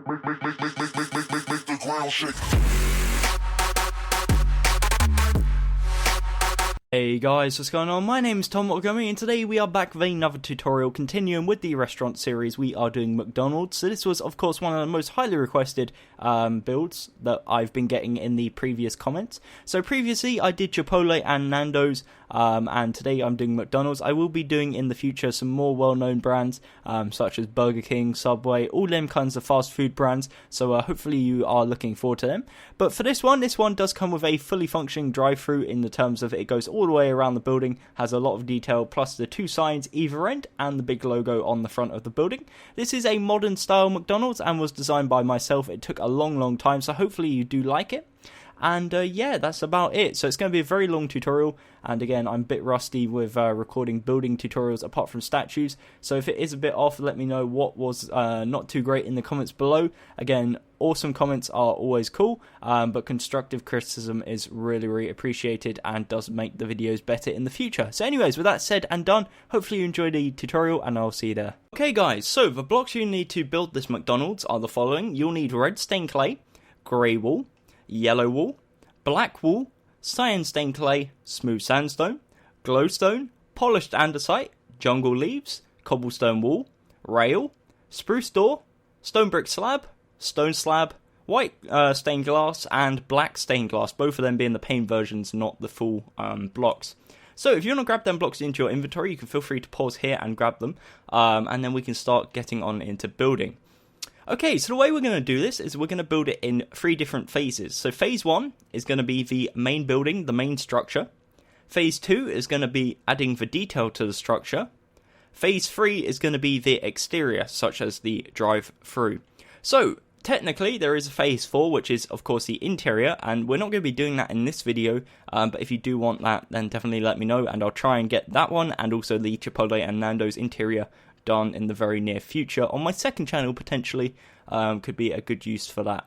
Make the ground shake. Hey guys, what's going on? My name is Tom Gummy, and today we are back with another tutorial continuing with the restaurant series. We are doing McDonald's. So this was, of course, one of the most highly requested builds that I've been getting in the previous comments. So previously I did Chipotle and Nando's, and today I'm doing McDonald's. I will be doing in the future some more well-known brands, such as Burger King, Subway, all them kinds of fast food brands. So hopefully you are looking forward to them. But for this one does come with a fully functioning drive-thru in the terms of it goes all the way around the building, has a lot of detail, plus the two signs either end and the big logo on the front of the building. This is a modern style McDonald's and was designed by myself. It took a long time, so hopefully you do like it. And yeah, that's about it. So it's going to be a very long tutorial, and again, I'm a bit rusty with recording building tutorials apart from statues, so if it is a bit off, let me know what was not too great in the comments below. Again, awesome comments are always cool, but constructive criticism is really appreciated and does make the videos better in the future. So anyways, with that said and done, hopefully you enjoyed the tutorial, and I'll see you there. Okay guys, so the blocks you need to build this McDonald's are the following. You'll need red stained clay, grey wool, yellow wool, black wool, cyan stained clay, smooth sandstone, glowstone, polished andesite, jungle leaves, cobblestone wool, rail, spruce door, stone brick slab, stone slab, white stained glass, and black stained glass, both of them being the paint versions, not the full blocks. So if you want to grab them blocks into your inventory, you can feel free to pause here and grab them, and then we can start getting on into building. Okay, so the way we're going to do this is we're going to build it in 3 different phases. So phase 1 is going to be the main building, the main structure. Phase 2 is going to be adding the detail to the structure. Phase 3 is going to be the exterior, such as the drive-through. So technically there is a phase 4, which is of course the interior, and we're not going to be doing that in this video, but if you do want that, then definitely let me know, and I'll try and get that one, and also the Chipotle and Nando's interior done in the very near future on my second channel, potentially. Could be a good use for that.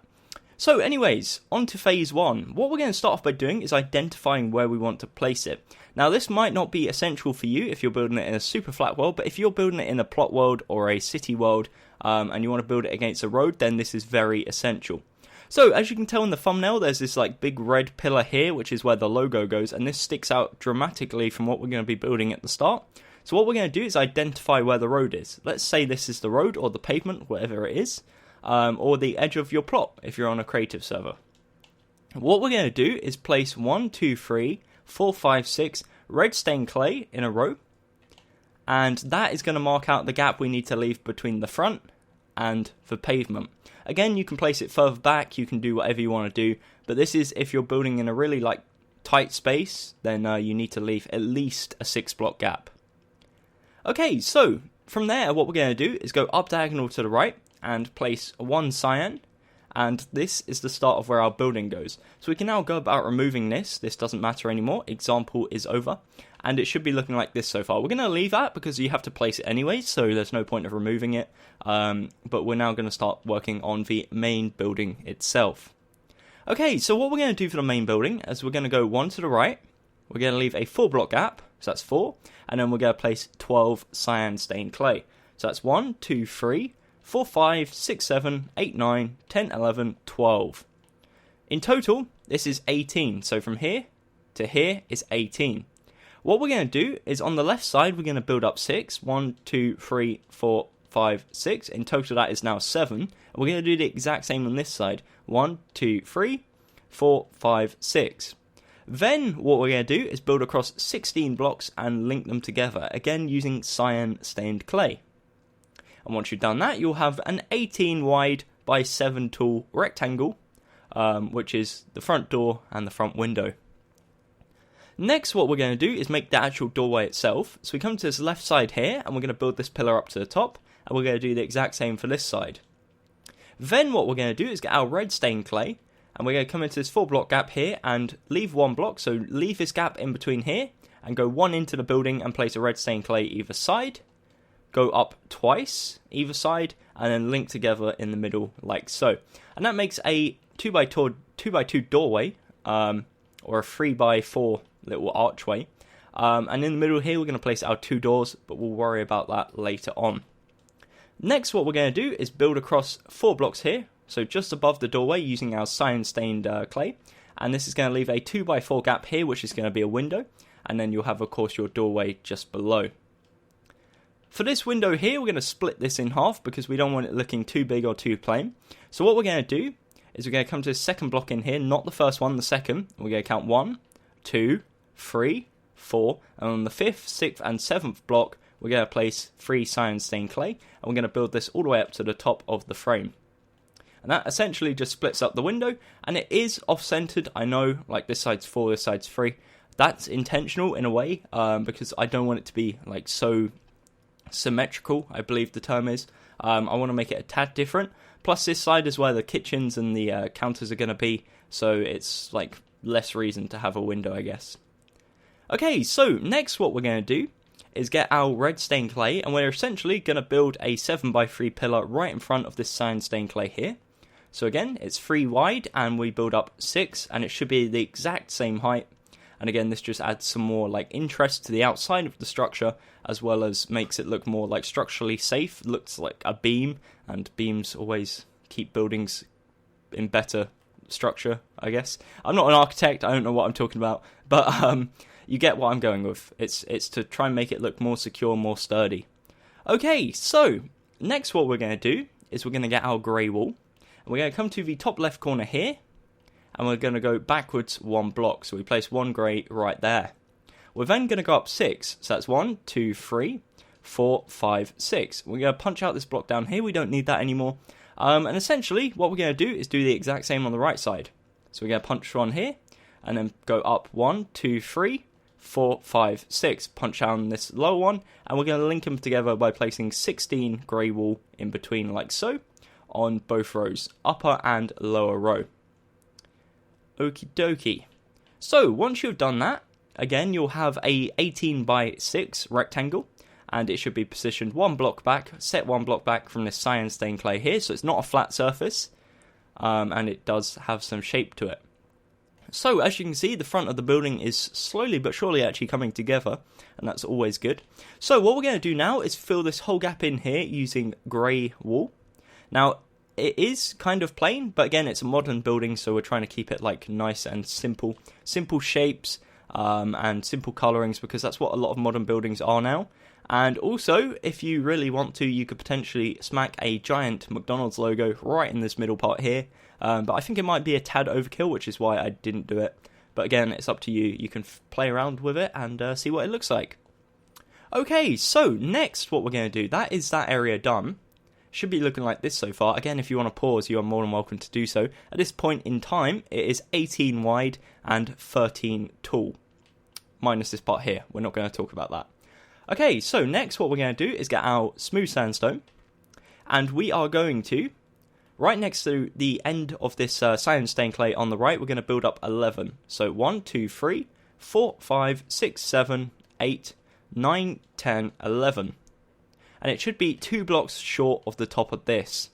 So anyways, on to phase 1. What we're going to start off by doing is identifying where we want to place it. Now this might not be essential for you if you're building it in a super flat world, but if you're building it in a plot world or a city world, and you want to build it against a road, then this is very essential. So as you can tell in the thumbnail, there's this like big red pillar here, which is where the logo goes, and this sticks out dramatically from what we're going to be building at the start. So what we're going to do is identify where the road is. Let's say this is the road or the pavement, whatever it is, or the edge of your plot if you're on a creative server. What we're going to do is place 1, 2, 3, 4, 5, 6 red stained clay in a row, and that is going to mark out the gap we need to leave between the front and the pavement. Again, you can place it further back, you can do whatever you want to do, but this is if you're building in a really like tight space, then you need to leave at least a 6 block gap. Okay, so from there what we're going to do is go up diagonal to the right and place 1 cyan, and this is the start of where our building goes. So we can now go about removing this doesn't matter anymore, example is over, and it should be looking like this so far. We're going to leave that because you have to place it anyway, so there's no point of removing it, but we're now going to start working on the main building itself. Okay, so what we're going to do for the main building is we're going to go 1 to the right, we're going to leave a 4 block gap, so that's 4, and then we're going to place 12 cyan stained clay. So that's 1, 2, 3, 4, 5, 6, 7, 8, 9, 10, 11, 12. In total, this is 18. So from here to here is 18. What we're going to do is on the left side, we're going to build up 6. 1, 2, 3, 4, 5, 6. In total, that is now 7. And we're going to do the exact same on this side. 1, 2, 3, 4, 5, 6. Then what we're going to do is build across 16 blocks and link them together, again using cyan stained clay. And once you've done that, you'll have an 18 wide by 7 tall rectangle, which is the front door and the front window. Next, what we're going to do is make the actual doorway itself. So we come to this left side here, and we're going to build this pillar up to the top, and we're going to do the exact same for this side. Then what we're going to do is get our red stained clay, and we're going to come into this 4 block gap here and leave 1 block, so leave this gap in between here, and go 1 into the building and place a red stained clay either side, go up twice either side, and then link together in the middle like so. And that makes a 2x2 doorway, or a 3x4 little archway. And in the middle here we're going to place our 2 doors, but we'll worry about that later on. Next, what we're going to do is build across 4 blocks here, so just above the doorway using our cyan-stained clay. And this is going to leave a 2x4 gap here, which is going to be a window. And then you'll have, of course, your doorway just below. For this window here, we're going to split this in half because we don't want it looking too big or too plain. So what we're going to do is we're going to come to the second block in here, not the first one, the second. We're going to count 1, 2, 3, 4, and on the 5th, 6th, and 7th block, we're going to place 3 cyan-stained clay, and we're going to build this all the way up to the top of the frame. And that essentially just splits up the window, and it is off-centered, I know, like this side's 4, this side's 3. That's intentional in a way, because I don't want it to be like so symmetrical, I believe the term is. I want to make it a tad different. Plus this side is where the kitchens and the counters are going to be, so it's like less reason to have a window, I guess. Okay, so next what we're going to do is get our red stained clay, and we're essentially going to build a 7x3 pillar right in front of this cyan stained clay here. So again, it's 3 wide, and we build up 6, and it should be the exact same height. And again, this just adds some more like interest to the outside of the structure, as well as makes it look more like structurally safe. It looks like a beam, and beams always keep buildings in better structure, I guess. I'm not an architect, I don't know what I'm talking about, but you get what I'm going with. It's to try and make it look more secure, more sturdy. Okay, so next what we're going to do is we're going to get our grey wall. And we're going to come to the top left corner here, and we're going to go backwards 1 block. So we place 1 grey right there. We're then going to go up 6. So that's 1, 2, 3, 4, 5, 6. We're going to punch out this block down here. We don't need that anymore. And essentially, what we're going to do is do the exact same on the right side. So we're going to punch 1 here, and then go up 1, 2, 3, 4, 5, 6. Punch down this lower one, and we're going to link them together by placing 16 grey wool in between, like so, on both rows, upper and lower row. Okie dokie. So once you've done that, again you'll have a 18x6 rectangle, and it should be positioned 1 block back, set 1 block back from this cyan stained clay here, so it's not a flat surface, and it does have some shape to it. So as you can see, the front of the building is slowly but surely actually coming together, and that's always good. So what we're going to do now is fill this whole gap in here using grey wool. Now, it is kind of plain, but again, it's a modern building, so we're trying to keep it like nice and simple shapes and simple colorings, because that's what a lot of modern buildings are now. And also, if you really want to, you could potentially smack a giant McDonald's logo right in this middle part here, but I think it might be a tad overkill, which is why I didn't do it. But again, it's up to you. You can play around with it and see what it looks like. Okay, so next what we're going to do, that is that area done. Should be looking like this so far. Again, if you want to pause, you are more than welcome to do so. At this point in time, it is 18 wide and 13 tall. Minus this part here. We're not going to talk about that. Okay, so next what we're going to do is get our smooth sandstone. And we are going to, right next to the end of this cyan stained clay on the right, we're going to build up 11. So 1, 2, 3, 4, 5, 6, 7, 8, 9, 10, 11. And it should be 2 blocks short of the top of this.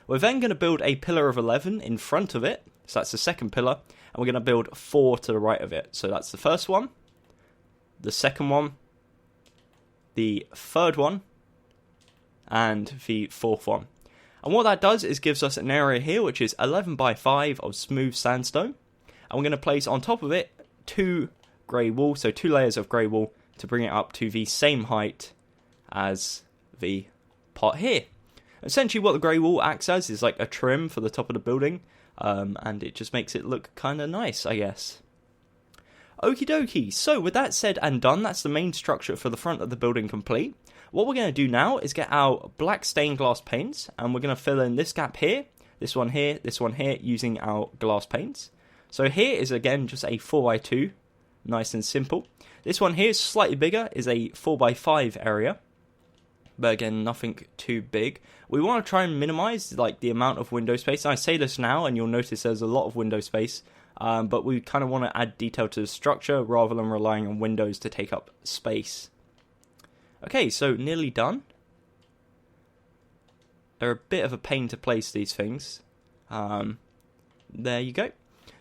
We're then going to build a pillar of 11 in front of it, so that's the second pillar, and we're going to build 4 to the right of it. So that's the first one, the second one, the third one, and the fourth one. And what that does is gives us an area here which is 11x5 of smooth sandstone, and we're going to place on top of it 2 grey wool, so 2 layers of grey wool to bring it up to the same height as the part here. Essentially what the grey wool acts as is like a trim for the top of the building, and it just makes it look kind of nice, I guess. Okie dokie, so with that said and done, that's the main structure for the front of the building complete. What we're going to do now is get our black stained glass paints, and we're going to fill in this gap here, this one here, using our glass paints. So here is again just a 4x2, nice and simple. This one here is slightly bigger, is a 4x5 area. But again, nothing too big. We want to try and minimize like the amount of window space. And I say this now, and you'll notice there's a lot of window space. But we kind of want to add detail to the structure rather than relying on windows to take up space. Okay, so nearly done. They're a bit of a pain to place, these things. There you go.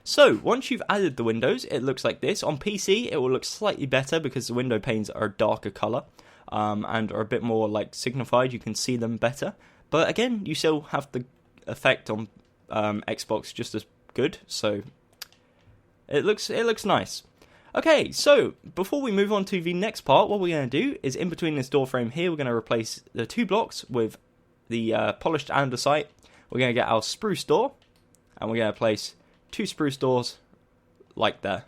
So, once you've added the windows, it looks like this. On PC, it will look slightly better because the window panes are a darker colour. and are a bit more like signified. You can see them better. But again, you still have the effect on Xbox just as good, so it looks nice. Okay, so before we move on to the next part, what we're going to do is in between this door frame here, we're going to replace the 2 blocks with the polished andesite. We're going to get our spruce door, and we're going to place 2 spruce doors like there.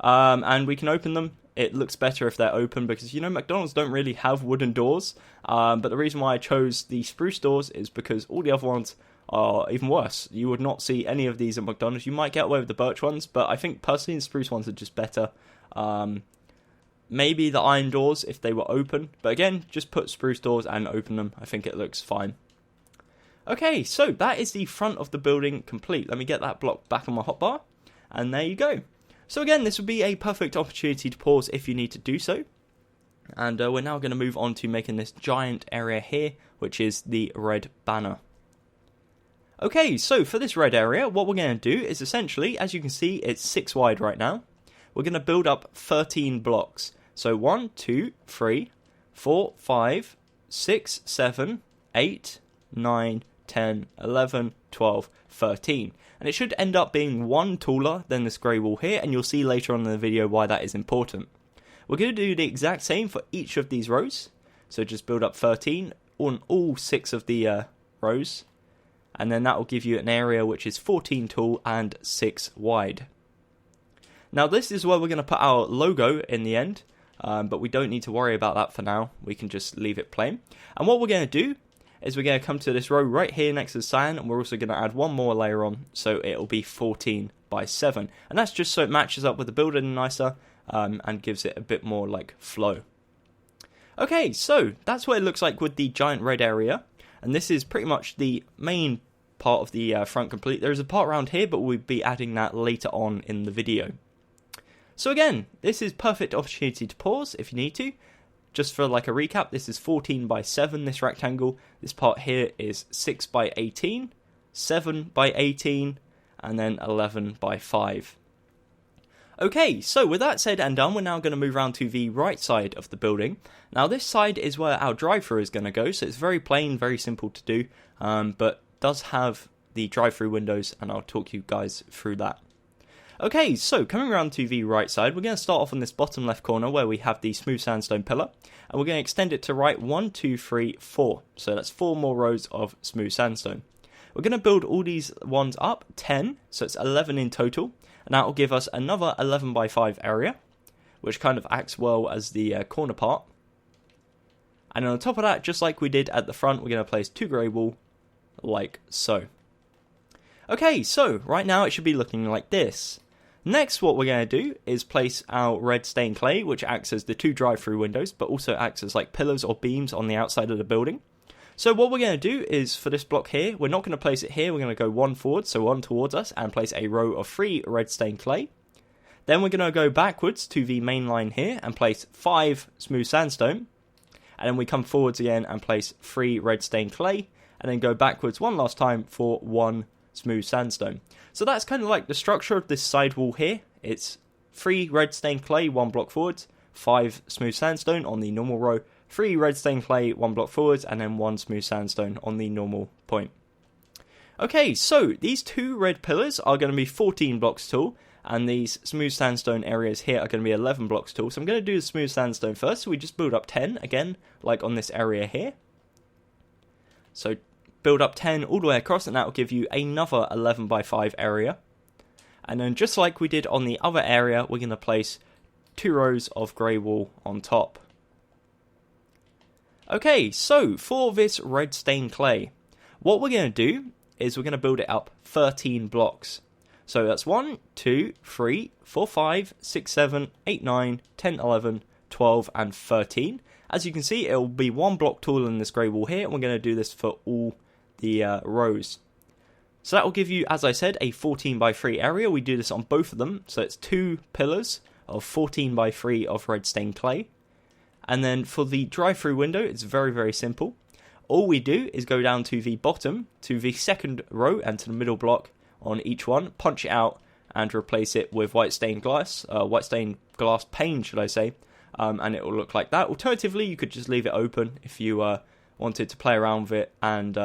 And we can open them. It looks better if they're open because, McDonald's don't really have wooden doors. But the reason why I chose the spruce doors is because all the other ones are even worse. You would not see any of these at McDonald's. You might get away with the birch ones, but I think personally the spruce ones are just better. Maybe the iron doors if they were open, but again, just put spruce doors and open them. I think it looks fine. Okay, so that is the front of the building complete. Let me get that block back on my hotbar, and there you go. So again, this would be a perfect opportunity to pause if you need to do so. And we're now going to move on to making this giant area here, which is the red banner. Okay, so for this red area, what we're going to do is essentially, as you can see, it's 6 wide right now. We're going to build up 13 blocks. So 1, 2, 3, 4, 5, 6, 7, 8, 9, 10, 11, 12, 13. And it should end up being 1 taller than this grey wall here, and you'll see later on in the video why that is important. We're going to do the exact same for each of these rows. So just build up 13 on all 6 of the rows. And then that will give you an area which is 14 tall and 6 wide. Now this is where we're going to put our logo in the end, but we don't need to worry about that for now. We can just leave it plain. And what we're going to do is we're going to come to this row right here next to the cyan, and we're also going to add 1 more layer on, so it'll be 14 by 7. And that's just so it matches up with the building nicer, and gives it a bit more like flow. Okay, so that's what it looks like with the giant red area. And this is pretty much the main part of the front complete. There's a part around here, but we'll be adding that later on in the video. So again, this is perfect opportunity to pause if you need to. Just for like a recap, this is 14 by 7, this rectangle. This part here is 6 by 18, 7 by 18, and then 11 by 5. Okay, so with that said and done, we're now going to move around to the right side of the building. Now this side is where our drive-thru is going to go, so it's very plain, very simple to do, but does have the drive-thru windows, and I'll talk you guys through that. Okay, so coming around to the right side, we're going to start off on this bottom left corner where we have the smooth sandstone pillar, and we're going to extend it to right 1, 2, 3, 4. So that's 4 more rows of smooth sandstone. We're going to build all these ones up, 10, so it's 11 in total, and that will give us another 11 by 5 area, which kind of acts well as the corner part. And on top of that, just like we did at the front, we're going to place 2 grey wool, like so. Okay, so right now it should be looking like this. Next, what we're going to do is place our red stained clay, which acts as the 2 drive-through windows, but also acts as like pillars or beams on the outside of the building. So what we're going to do is, for this block here, we're not going to place it here, we're going to go 1 forward, so 1 towards us, and place a row of 3 red stained clay. Then we're going to go backwards to the main line here, and place 5 smooth sandstone. And then we come forwards again, and place 3 red stained clay, and then go backwards one last time for 1 smooth sandstone. So that's kind of like the structure of this side wall here. It's 3 red stained clay, 1 block forwards, 5 smooth sandstone on the normal row, 3 red stained clay, 1 block forwards, and then 1 smooth sandstone on the normal point. Okay, so these 2 red pillars are going to be 14 blocks tall, and these smooth sandstone areas here are going to be 11 blocks tall. So I'm going to do the smooth sandstone first, so we just build up 10, again, like on this area here. So build up 10 all the way across, and that will give you another 11 by 5 area. And then just like we did on the other area, we're going to place 2 rows of grey wool on top. Okay, so for this red stained clay, what we're going to do is we're going to build it up 13 blocks. So that's 1, 2, 3, 4, 5, 6, 7, 8, 9, 10, 11, 12, and 13. As you can see, it will be 1 block taller than this grey wall here, and we're going to do this for all the rows. So that will give you, as I said, a 14 by 3 area. We do this on both of them, so it's 2 pillars of 14 by 3 of red stained clay. And then for the drive-through window, it's very, very simple. All we do is go down to the bottom, to the second row, and to the middle block on each one, punch it out, and replace it with white stained glass pane, should I say, and it will look like that. Alternatively, you could just leave it open if you wanted to play around with it and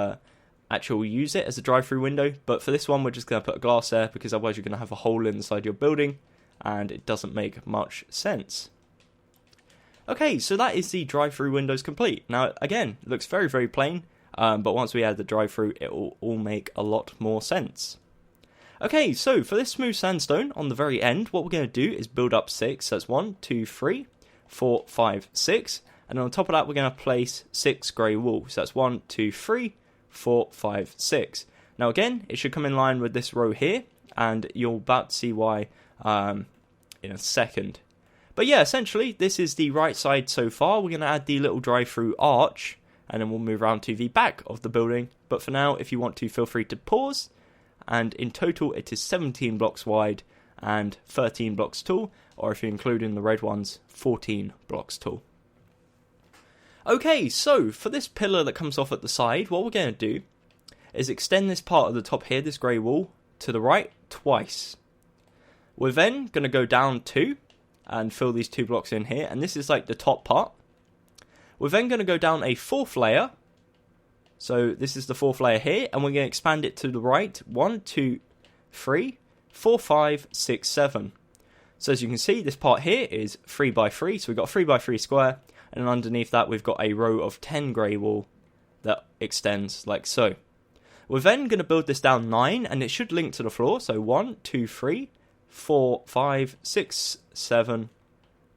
actually use it as a drive-through window. But for this one, we're just going to put a glass there, because otherwise you're going to have a hole inside your building, and it doesn't make much sense. Okay, so that is the drive-through windows complete. Now, again, it looks very, very plain, but once we add the drive-through, it will all make a lot more sense. Okay, so for this smooth sandstone, on the very end, what we're going to do is build up 6. So that's 1, 2, 3, 4, 5, 6. And on top of that, we're going to place 6 grey wool. So that's 1, 2, 3, 4, 5, 6. Now again, it should come in line with this row here, and you'll about to see why in a second. But yeah, essentially, this is the right side so far. We're going to add the little drive-through arch, and then we'll move around to the back of the building. But for now, if you want to, feel free to pause. And in total, it is 17 blocks wide and 13 blocks tall, or if you include in the red ones, 14 blocks tall. Okay, so for this pillar that comes off at the side, what we're going to do is extend this part of the top here, this grey wall, to the right twice. We're then going to go down 2 and fill these 2 blocks in here, and this is like the top part. We're then going to go down a 4th layer, so this is the 4th layer here, and we're going to expand it to the right, 1, 2, 3, 4, 5, 6, 7. So as you can see, this part here is 3 by 3, so we've got a 3 by 3 square, and then underneath that we've got a row of 10 grey wool that extends like so. We're then going to build this down 9, and it should link to the floor, so 1, 2, 3, 4, 5, 6, 7,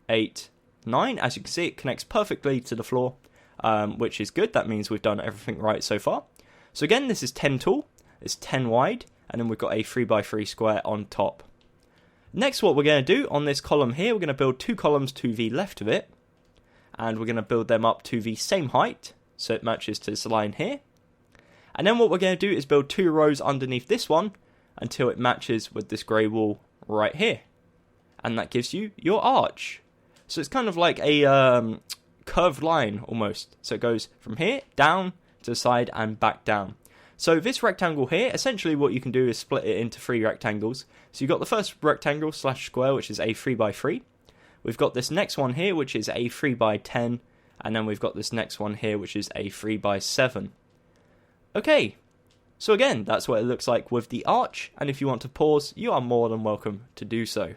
8, 9. As you can see, it connects perfectly to the floor, which is good. That means we've done everything right so far. So again, this is 10 tall, it's 10 wide, and then we've got a 3 by 3 square on top. Next, what we're going to do on this column here, we're going to build 2 columns to the left of it, and we're going to build them up to the same height, so it matches to this line here. And then what we're going to do is build 2 rows underneath this one until it matches with this grey wool right here. And that gives you your arch. So it's kind of like a curved line almost. So it goes from here down to the side and back down. So this rectangle here, essentially what you can do is split it into 3 rectangles. So you've got the first rectangle slash square, which is a 3 by 3. We've got this next one here, which is a 3 by 10. And then we've got this next one here, which is a 3 by 7. Okay, so again, that's what it looks like with the arch, and if you want to pause, you are more than welcome to do so.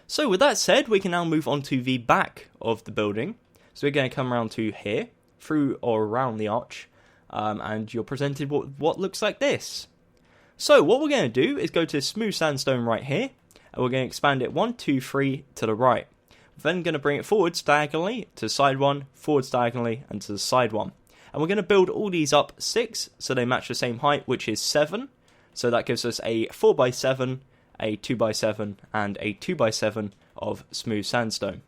So with that said, we can now move on to the back of the building. So we're going to come around to here, through or around the arch, and you're presented with what looks like this. So what we're going to do is go to smooth sandstone right here, and we're going to expand it 1, 2, 3 to the right. We're then going to bring it forwards diagonally to the side one, forwards diagonally, and to the side one. And we're going to build all these up 6, so they match the same height, which is 7. So that gives us a 4 by 7, a 2 by 7, and a 2 by 7 of smooth sandstone.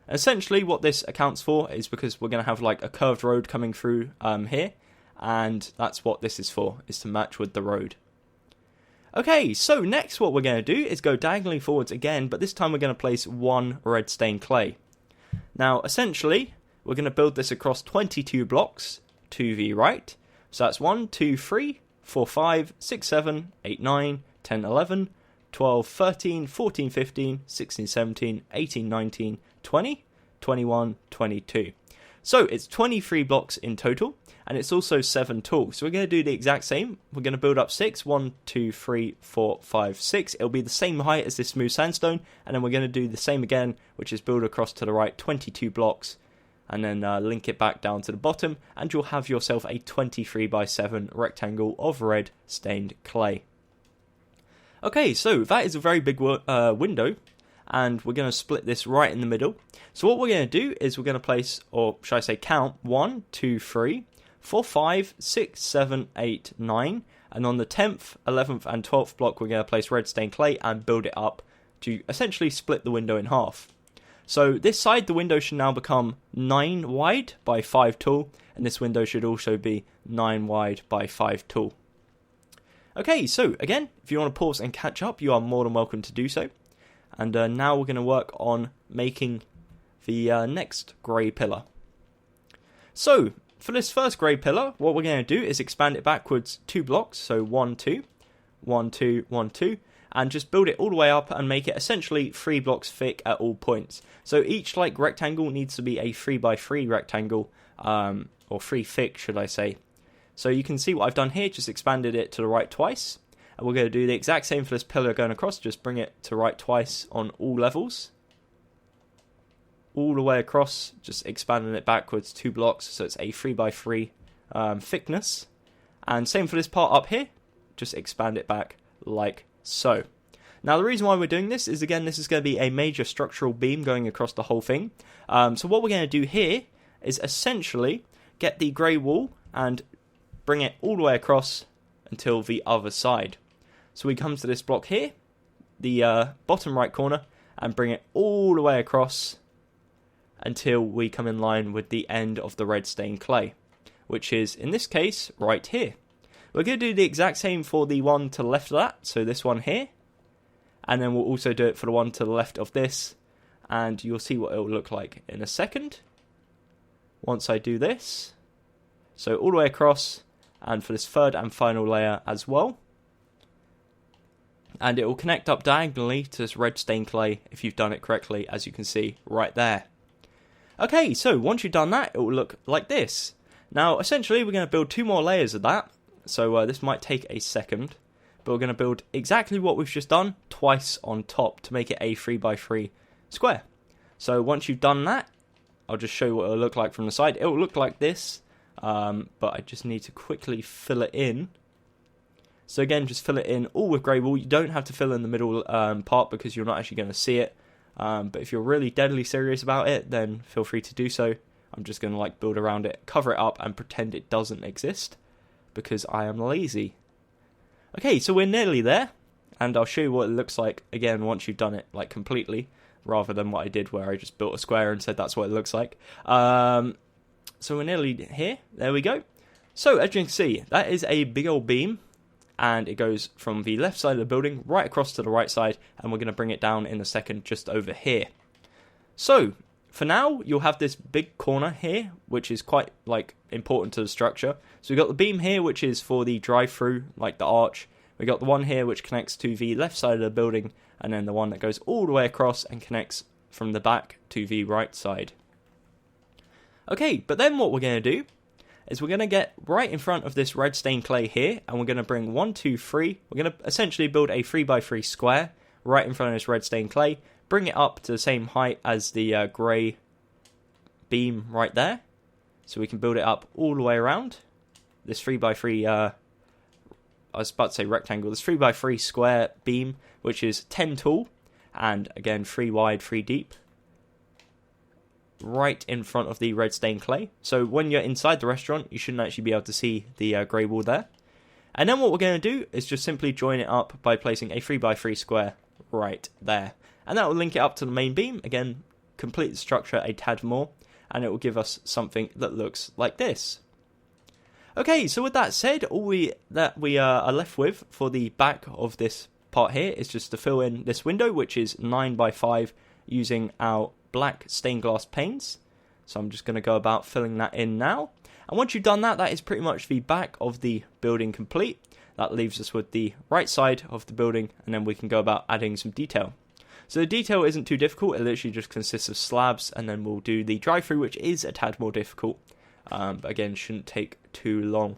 Essentially, what this accounts for is because we're going to have like a curved road coming through here, and that's what this is for, is to match with the road. Okay, so next what we're going to do is go diagonally forwards again, but this time we're going to place 1 red stained clay. Now, essentially, we're going to build this across 22 blocks to the right. So that's 1, 2, 3, 4, 5, 6, 7, 8, 9, 10, 11, 12, 13, 14, 15, 16, 17, 18, 19, 20, 21, 22. So it's 23 blocks in total, and it's also 7 tall. So we're going to do the exact same. We're going to build up 6, 1, 2, 3, 4, 5, 6. It'll be the same height as this smooth sandstone, and then we're going to do the same again, which is build across to the right 22 blocks, and then link it back down to the bottom, and you'll have yourself a 23 by 7 rectangle of red stained clay. Okay, so that is a very big window, and we're going to split this right in the middle. So what we're going to do is we're going to place, or should I say count, 1, 2, 3, 4, 5, 6, 7, 8, 9, and on the 10th, 11th and 12th block we're going to place red stained clay and build it up to essentially split the window in half. So this side, the window should now become 9 wide by 5 tall, and this window should also be 9 wide by 5 tall. Okay, so again, if you want to pause and catch up, you are more than welcome to do so. And now we're going to work on making the next grey pillar. So, for this first grey pillar, what we're going to do is expand it backwards 2 blocks, so 1, 2, 1, 2, 1, 2, and just build it all the way up and make it essentially 3 blocks thick at all points. So each like rectangle needs to be a 3x3 rectangle, or 3 thick should I say. So you can see what I've done here, just expanded it to the right twice. And we're going to do the exact same for this pillar going across, just bring it to right twice on all levels. All the way across, just expanding it backwards 2 blocks, so it's a 3x3 thickness. And same for this part up here, just expand it back like so. Now the reason why we're doing this is, again, this is going to be a major structural beam going across the whole thing. So what we're going to do here is essentially get the grey wall and bring it all the way across until the other side. So we come to this block here, the bottom right corner, and bring it all the way across until we come in line with the end of the red stained clay, which is, in this case, right here. We're going to do the exact same for the one to the left of that, so this one here, and then we'll also do it for the one to the left of this, and you'll see what it will look like in a second once I do this. So all the way across, and for this third and final layer as well. And it will connect up diagonally to this red stained clay if you've done it correctly, as you can see right there. Okay, so once you've done that, it will look like this. Now, essentially, we're going to build 2 more layers of that. So this might take a second, but we're going to build exactly what we've just done twice on top to make it a 3x3 square. So once you've done that, I'll just show you what it'll look like from the side. It will look like this. But I just need to quickly fill it in. So again, just fill it in all with grey wool. You don't have to fill in the middle part because you're not actually going to see it. But if you're really deadly serious about it, then feel free to do so. I'm just going to like build around it, cover it up, and pretend it doesn't exist because I am lazy. Okay, so we're nearly there, and I'll show you what it looks like again once you've done it like completely, rather than what I did where I just built a square and said that's what it looks like. So we're nearly here. There we go. So as you can see, that is a big old beam, and it goes from the left side of the building right across to the right side, and we're going to bring it down in a second just over here. So for now, you'll have this big corner here, which is quite like important to the structure. So we've got the beam here, which is for the drive-through, like the arch. We got the one here which connects to the left side of the building, and then the one that goes all the way across and connects from the back to the right side. Okay, but then what we're going to do is we're going to get right in front of this red stained clay here, and we're going to bring 1, 2, 3. We're going to essentially build a 3x3 square right in front of this red stained clay, bring it up to the same height as the grey beam right there, so we can build it up all the way around this 3x3, I was about to say rectangle, this 3x3 square beam, which is 10 tall, and again 3 wide, 3 deep, right in front of the red stained clay. So when you're inside the restaurant, you shouldn't actually be able to see the grey wall there. And then what we're going to do is just simply join it up by placing a 3x3 square right there. And that will link it up to the main beam. Again, complete the structure a tad more, and it will give us something that looks like this. Okay, so with that said, all we are left with for the back of this part here is just to fill in this window, which is 9x5, using our black stained glass panes. So I'm just going to go about filling that in now. And once you've done that, that is pretty much the back of the building complete. That leaves us with the right side of the building, and then we can go about adding some detail. So the detail isn't too difficult, it literally just consists of slabs, and then we'll do the drive-through, which is a tad more difficult, but again, shouldn't take too long.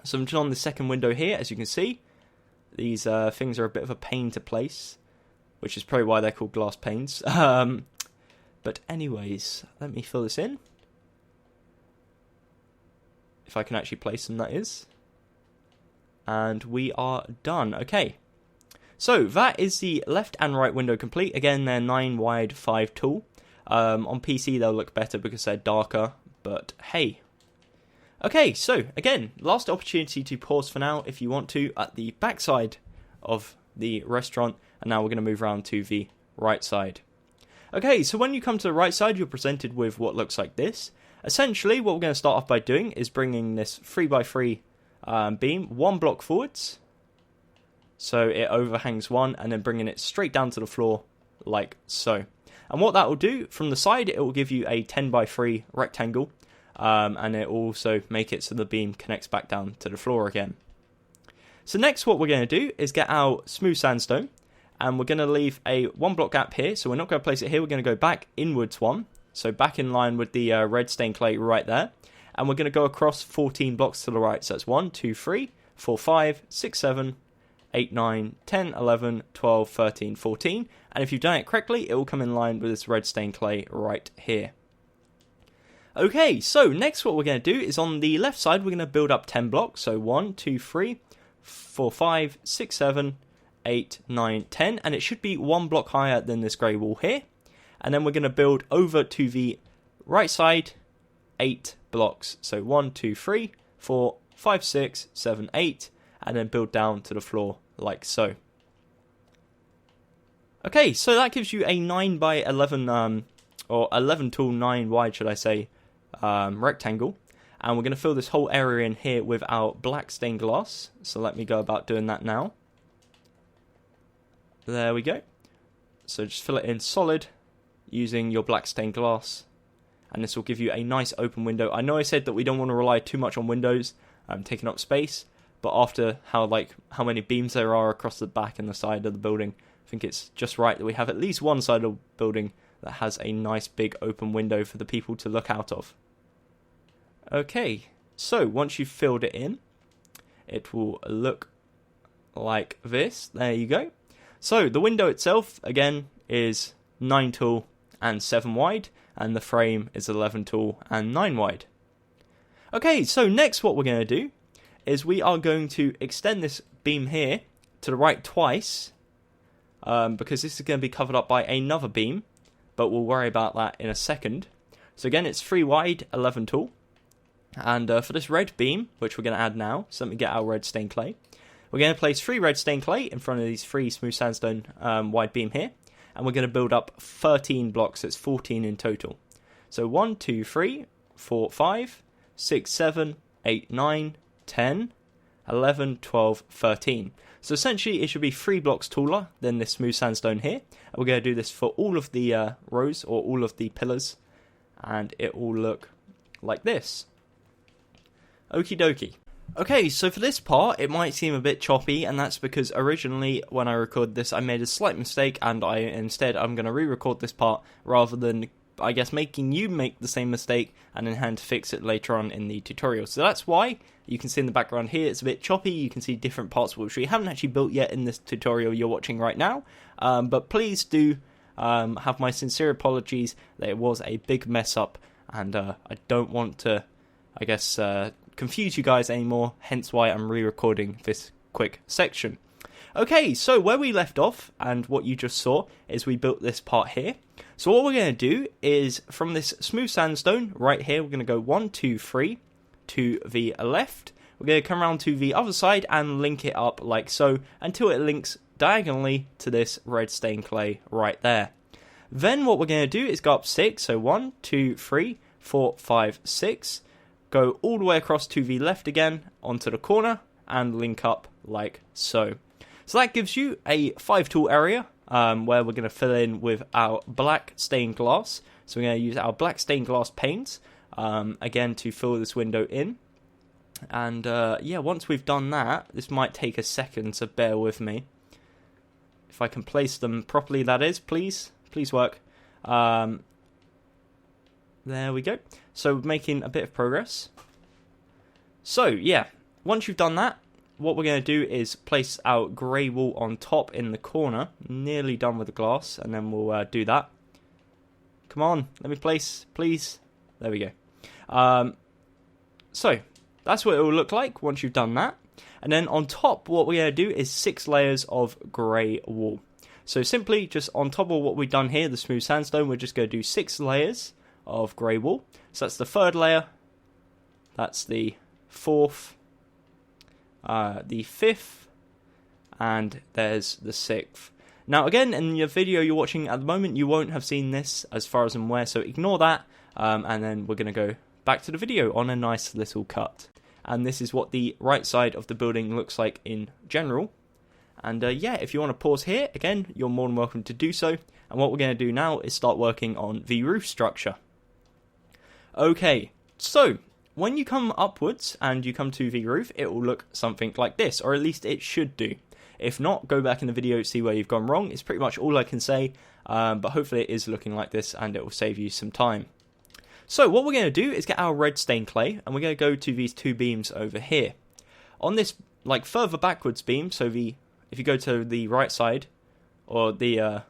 So I'm just on the second window here, as you can see. These things are a bit of a pain to place, which is probably why they're called glass panes. But anyways, let me fill this in. If I can actually place them, that is. And we are done. Okay. So that is the left and right window complete. Again, they're 9 wide, 5 tall. On PC, they'll look better because they're darker, but hey. Okay, so again, last opportunity to pause for now if you want to at the back side of the restaurant. And now we're going to move around to the right side. Okay, so when you come to the right side, you're presented with what looks like this. Essentially, what we're going to start off by doing is bringing this 3x3 beam 1 block forwards. So it overhangs one, and then bringing it straight down to the floor like so. And what that will do, from the side, it will give you a 10x3 rectangle. And it will also make it so the beam connects back down to the floor again. So next what we're going to do is get our smooth sandstone, and we're going to leave a 1 block gap here. So we're not going to place it here, we're going to go back inwards 1. So back in line with the red stained clay right there. And we're going to go across 14 blocks to the right. So that's 1, 2, 3, 4, 5, 6, 7, 8, 9, 10, 11, 12, 13, 14. And if you've done it correctly, it will come in line with this red stained clay right here. Okay, so next what we're going to do is on the left side, we're going to build up 10 blocks. So 1, 2, 3, 4, 5, 6, 7, 8, 9, 10. And it should be 1 block higher than this grey wall here. And then we're going to build over to the right side 8 blocks. So 1, 2, 3, 4, 5, 6, 7, 8. And then build down to the floor like so. Okay, so that gives you a 9 by 11, or 11 tall 9 wide, should I say, rectangle. And we're going to fill this whole area in here with our black stained glass. So let me go about doing that now. There we go. So just fill it in solid using your black stained glass. And this will give you a nice open window. I know I said that we don't want to rely too much on windows, taking up space. But after how many beams there are across the back and the side of the building, I think it's just right that we have at least one side of the building that has a nice big open window for the people to look out of. Okay, so once you've filled it in, it will look like this. There you go. So the window itself, again, is 9 tall and 7 wide, and the frame is 11 tall and 9 wide. Okay, so next what we're going to do is we are going to extend this beam here to the right twice, because this is going to be covered up by another beam, but we'll worry about that in a second. So again, it's 3 wide, 11 tall, and for this red beam, which we're going to add now, so let me get our red stained clay, we're going to place 3 red stained clay in front of these 3 smooth sandstone wide beam here, and we're going to build up 13 blocks, so it's 14 in total. So 1, 2, 3, 4, 5, 6, 7, 8, 9, 10, 11, 12, 13. So essentially it should be 3 blocks taller than this smooth sandstone here. And we're going to do this for all of the rows, or all of the pillars, and it will look like this. Okie dokie. Okay, so for this part it might seem a bit choppy, and that's because originally when I recorded this I made a slight mistake, and I'm going to re-record this part rather than, I guess, making you make the same mistake and then hand to fix it later on in the tutorial. So that's why you can see in the background here it's a bit choppy. You can see different parts which we haven't actually built yet in this tutorial you're watching right now. But please do have my sincere apologies that it was a big mess up, and I don't want to, I guess, confuse you guys anymore, hence why I'm re-recording this quick section. Okay, so where we left off, and what you just saw, is we built this part here. So what we're going to do is, from this smooth sandstone right here, we're going to go 1, 2, 3 to the left. We're going to come around to the other side and link it up like so, until it links diagonally to this red stained clay right there. Then what we're going to do is go up 6, so 1, 2, 3, 4, 5, 6. Go all the way across to the left again, onto the corner, and link up like so. So that gives you a 5 tool area, where we're going to fill in with our black stained glass. So we're going to use our black stained glass paints, again, to fill this window in. And yeah, once we've done that, this might take a second, so bear with me. If I can place them properly, that is, please work. There we go. So we're making a bit of progress. So yeah, once you've done that, what we're going to do is place our grey wall on top in the corner. Nearly done with the glass, and then we'll do that. Come on, let me place, please. There we go. So that's what it will look like once you've done that. And then on top, what we're going to do is 6 layers of grey wall. So simply just on top of what we've done here, the smooth sandstone, we're just going to do 6 layers of grey wall. So that's the 3rd layer, that's the 4th, the 5th, and there's the 6th. Now again, in your video you're watching at the moment, you won't have seen this as far as I'm aware, so ignore that, and then we're going to go back to the video on a nice little cut. And this is what the right side of the building looks like in general. And yeah, if you want to pause here, again, you're more than welcome to do so. And what we're going to do now is start working on the roof structure. Okay, so when you come upwards and you come to the roof, it will look something like this, or at least it should do. If not, go back in the video, see where you've gone wrong. It's pretty much all I can say, but hopefully it is looking like this and it will save you some time. So what we're going to do is get our red stained clay, and we're going to go to these two beams over here. On this like further backwards beam, so if you go to the right side, or the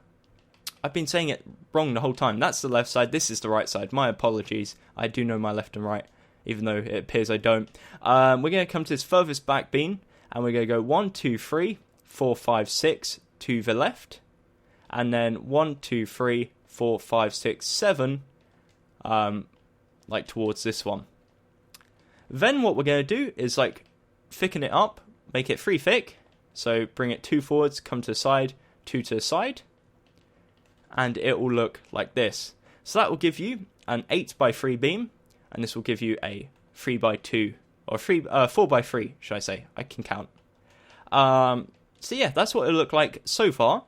I've been saying it wrong the whole time. That's the left side, this is the right side. My apologies. I do know my left and right, even though it appears I don't. We're going to come to this furthest back beam, and we're going to go 1, 2, 3, 4, 5, 6 to the left, and then 1, 2, 3, 4, 5, 6, 7, like towards this one. Then what we're going to do is like thicken it up, make it 3 thick. So bring it 2 forwards, come to the side, 2 to the side, and it will look like this. So that will give you an 8x3 beam, and this will give you a 3x2, or 4x3, should I say? I can count. So yeah, that's what it'll look like so far.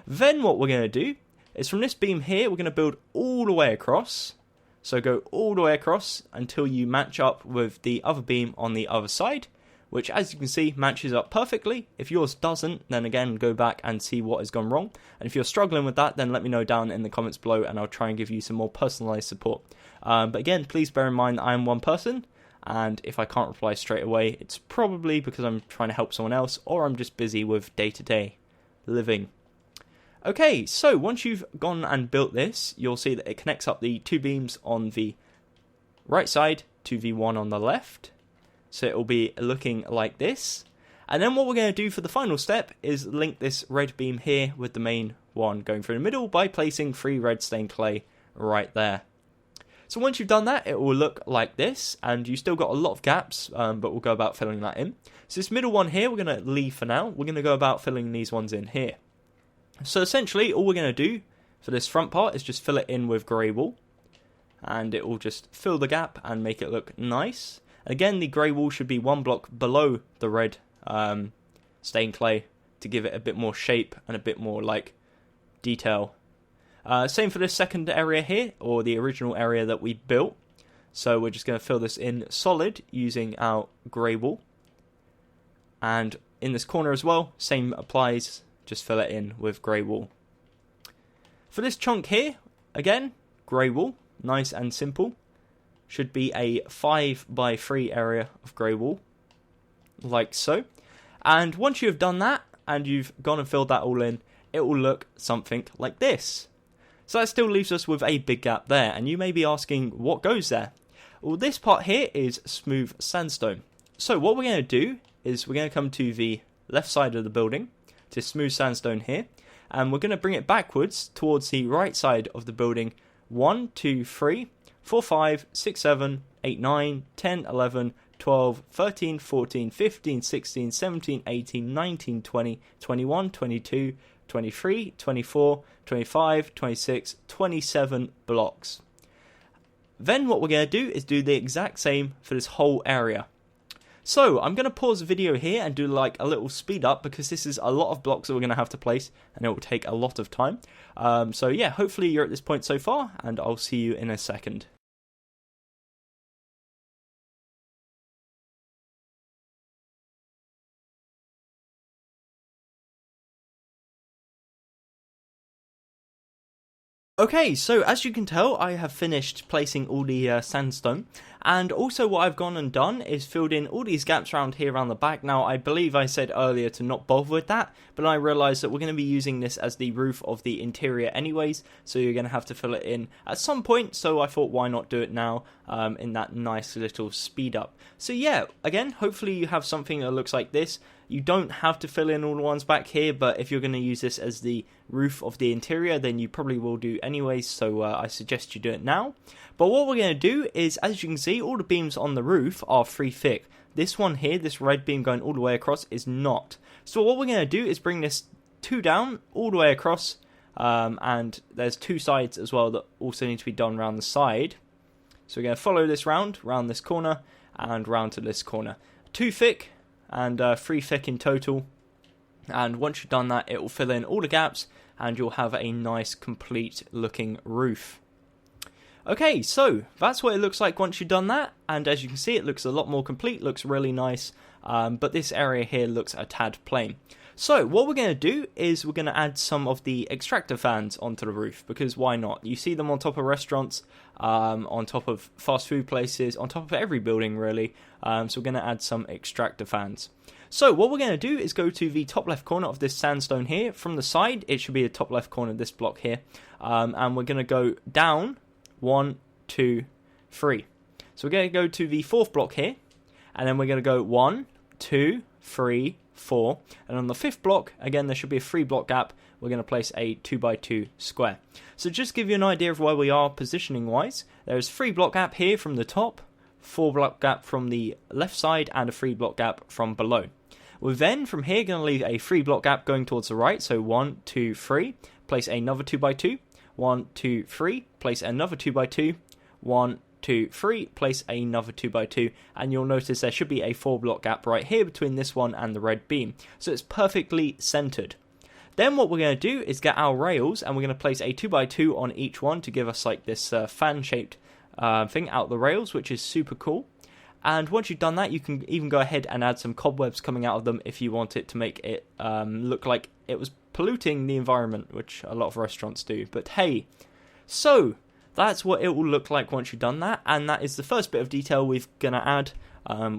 Then what we're going to do is from this beam here, we're going to build all the way across. So go all the way across until you match up with the other beam on the other side, which as you can see matches up perfectly. If yours doesn't, then again go back and see what has gone wrong. And if you're struggling with that, then let me know down in the comments below and I'll try and give you some more personalized support. But again, please bear in mind that I am one person, and if I can't reply straight away, it's probably because I'm trying to help someone else, or I'm just busy with day-to-day living. Okay, so once you've gone and built this, you'll see that it connects up the two beams on the right side to the one on the left. So it will be looking like this. And then what we're going to do for the final step is link this red beam here with the main one going through the middle by placing 3 red stained clay right there. So once you've done that, it will look like this, and you still got a lot of gaps, but we'll go about filling that in. So this middle one here, we're going to leave for now. We're going to go about filling these ones in here. So essentially, all we're going to do for this front part is just fill it in with grey wool, and it will just fill the gap and make it look nice. Again, the grey wool should be 1 block below the red stained clay to give it a bit more shape and a bit more like detail. Same for this second area here, or the original area that we built. So we're just going to fill this in solid using our grey wool. And in this corner as well, same applies, just fill it in with grey wool. For this chunk here, again, grey wool, nice and simple. Should be a 5x3 area of grey wool, like so. And once you have done that, and you've gone and filled that all in, it will look something like this. So that still leaves us with a big gap there, and you may be asking what goes there. Well, this part here is smooth sandstone. So what we're going to do is we're going to come to the left side of the building, to smooth sandstone here, and we're going to bring it backwards towards the right side of the building. 1, 2, 3, 4, 5, 6, 7, 8, 9, 10, 11, 12, 13, 14, 15, 16, 17, 18, 19, 20, 21, 22, 23, 24, 25, 26, 27 blocks. Then what we're going to do is do the exact same for this whole area. So I'm going to pause the video here and do like a little speed up, because this is a lot of blocks that we're going to have to place and it will take a lot of time. So yeah, hopefully you're at this point so far, and I'll see you in a second. Okay, so as you can tell, I have finished placing all the sandstone, and also what I've gone and done is filled in all these gaps around here around the back. Now, I believe I said earlier to not bother with that, but I realised that we're going to be using this as the roof of the interior anyways, so you're going to have to fill it in at some point, so I thought why not do it now in that nice little speed up. So yeah, again, hopefully you have something that looks like this. You don't have to fill in all the ones back here, but if you're going to use this as the roof of the interior, then you probably will do anyways, so I suggest you do it now. But what we're going to do is, as you can see, all the beams on the roof are 3 thick. This one here, this red beam going all the way across, is not. So what we're going to do is bring this 2 down all the way across, and there's 2 sides as well that also need to be done around the side. So we're going to follow this round this corner, and round to this corner. 2 thick, and 3 thick in total, and once you've done that, it will fill in all the gaps and you'll have a nice complete looking roof. Okay, so that's what it looks like once you've done that. and as you can see, it looks a lot more complete, looks really nice, but this area here looks a tad plain. So what we're going to do is we're going to add some of the extractor fans onto the roof, because why not? You see them on top of restaurants, on top of fast food places, on top of every building really, so we're going to add some extractor fans. So what we're going to do is go to the top left corner of this sandstone here. From the side, it should be the top left corner of this block here, and we're going to go down 1, 2, 3. So we're going to go to the fourth block here, and then we're going to go 1, 2, 3, 4, and on the fifth block, again there should be a 3 block gap. We're going to place a 2x2 square. So just to give you an idea of where we are positioning wise, there's 3 block gap here from the top, 4 block gap from the left side, and a 3 block gap from below. We're then from here going to leave a 3 block gap going towards the right, so 1, 2, 3, place another 2x2, 1, 2, 3, place another 2x2, 1, 2, 3, place another 2x2, and you'll notice there should be a 4 block gap right here between this one and the red beam, so it's perfectly centered. Then what we're going to do is get our rails, and we're going to place a 2x2 on each one to give us like this fan shaped thing out the rails, which is super cool. And once you've done that, you can even go ahead and add some cobwebs coming out of them if you want it to make it look like it was polluting the environment, which a lot of restaurants do. But hey, so that's what it will look like once you've done that, and that is the first bit of detail we're going to add,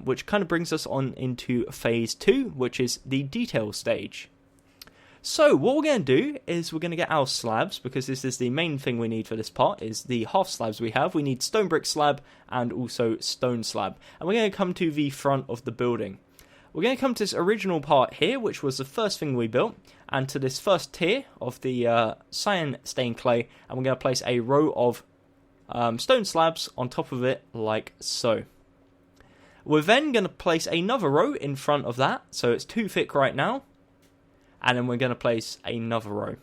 which kind of brings us on into phase 2, which is the detail stage. So what we're going to do is we're going to get our slabs, because this is the main thing we need for this part, is the half slabs we have. We need stone brick slab and also stone slab, and we're going to come to the front of the building. We're going to come to this original part here, which was the first thing we built, and to this first tier of the cyan stained clay, and we're going to place a row of stone slabs on top of it like so. We're then going to place another row in front of that, so it's 2 thick right now, and then we're going to place another row.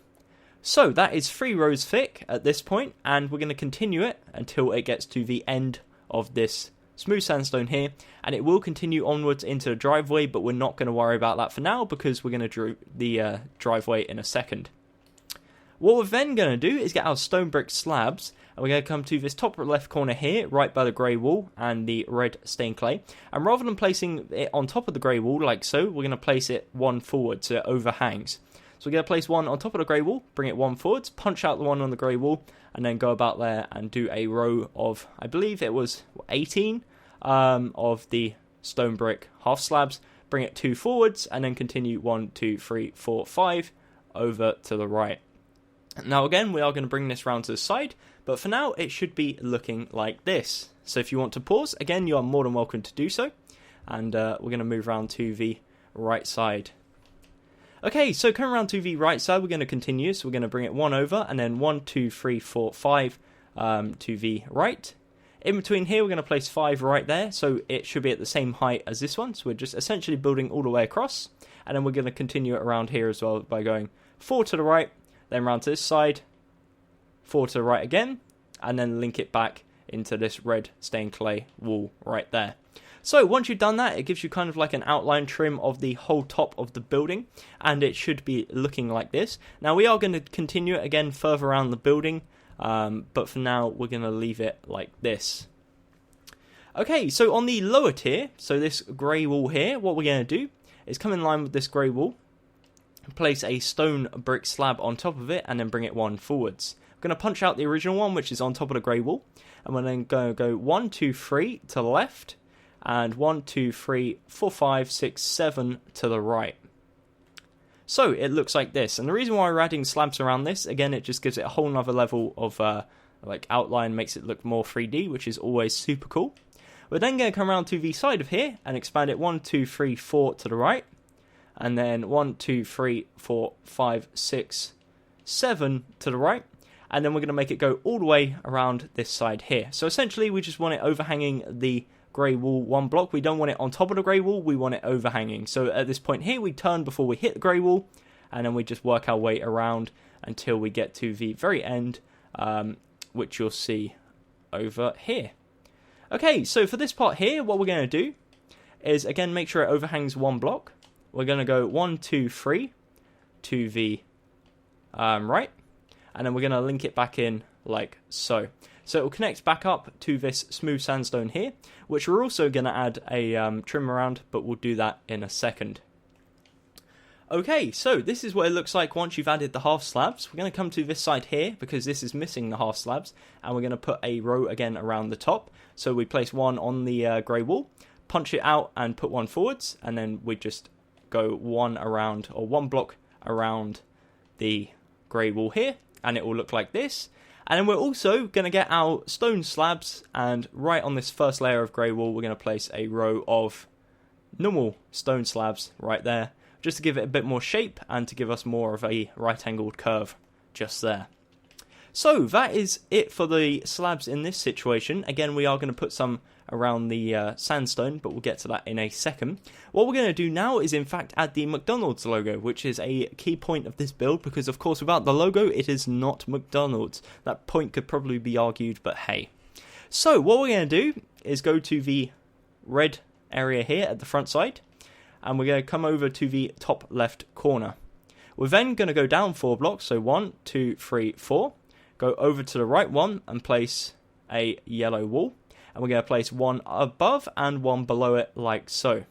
So that is 3 rows thick at this point, and we're going to continue it until it gets to the end of this smooth sandstone here, and it will continue onwards into the driveway, but we're not going to worry about that for now because we're going to do the driveway in a second. What we're then going to do is get our stone brick slabs, and we're going to come to this top left corner here, right by the grey wall and the red stained clay, and rather than placing it on top of the grey wall like so, we're going to place it 1 forward so it overhangs. So we're going to place 1 on top of the grey wall, bring it 1 forwards, punch out the one on the grey wall, and then go about there and do a row of, I believe it was 18 of the stone brick half slabs, bring it 2 forwards, and then continue 1, 2, 3, 4, 5 over to the right. Now again, we are going to bring this round to the side, but for now it should be looking like this. So if you want to pause, again you are more than welcome to do so, and we're going to move around to the right side. Okay, so coming around to the right side, we're going to continue, so we're going to bring it 1 over, and then 1, 2, 3, 4, 5 to the right. In between here, we're going to place 5 right there, so it should be at the same height as this one, so we're just essentially building all the way across, and then we're going to continue it around here as well by going 4 to the right, then round to this side, 4 to the right again, and then link it back into this red stained clay wall right there. So once you've done that, it gives you kind of like an outline trim of the whole top of the building, and it should be looking like this. Now we are going to continue it again further around the building, but for now we're going to leave it like this. Okay, so on the lower tier, so this grey wall here, what we're going to do is come in line with this grey wall, place a stone brick slab on top of it, and then bring it 1 forwards. I'm going to punch out the original one, which is on top of the grey wall, and we're then going to go 1, 2, 3 to the left, and 1, 2, 3, 4, 5, 6, 7 to the right. So it looks like this, and the reason why we're adding slabs around this, again, it just gives it a whole nother level of like outline, makes it look more 3D, which is always super cool. We're then going to come around to the side of here and expand it 1, 2, 3, 4 to the right, and then 1, 2, 3, 4, 5, 6, 7 to the right, and then we're going to make it go all the way around this side here. So essentially we just want it overhanging the grey wall 1 block. We don't want it on top of the grey wall, we want it overhanging. So at this point here we turn before we hit the grey wall, and then we just work our way around until we get to the very end, which you'll see over here. Okay, so for this part here, what we're going to do is again make sure it overhangs 1 block. We're going to go 1, 2, 3 to the right, and then we're going to link it back in like so. So it will connect back up to this smooth sandstone here, which we're also going to add a trim around, but we'll do that in a second. Okay, so this is what it looks like once you've added the half slabs. We're going to come to this side here because this is missing the half slabs, and we're going to put a row again around the top. So we place one on the grey wall, punch it out and put one forwards, and then we just go one block around the grey wall here, and it will look like this. And then we're also going to get our stone slabs, and right on this first layer of grey wall we're going to place a row of normal stone slabs right there, just to give it a bit more shape and to give us more of a right-angled curve just there. So that is it for the slabs in this situation. Again, we are going to put some around the sandstone, but we'll get to that in a second. What we're going to do now is in fact add the McDonald's logo, which is a key point of this build, because of course without the logo it is not McDonald's. That point could probably be argued, but hey. So what we're going to do is go to the red area here at the front side, and we're going to come over to the top left corner. We're then going to go down 4 blocks, so 1, 2, 3, 4. Go over to the right one and place a yellow wall. And we're going to place one above and one below it like so.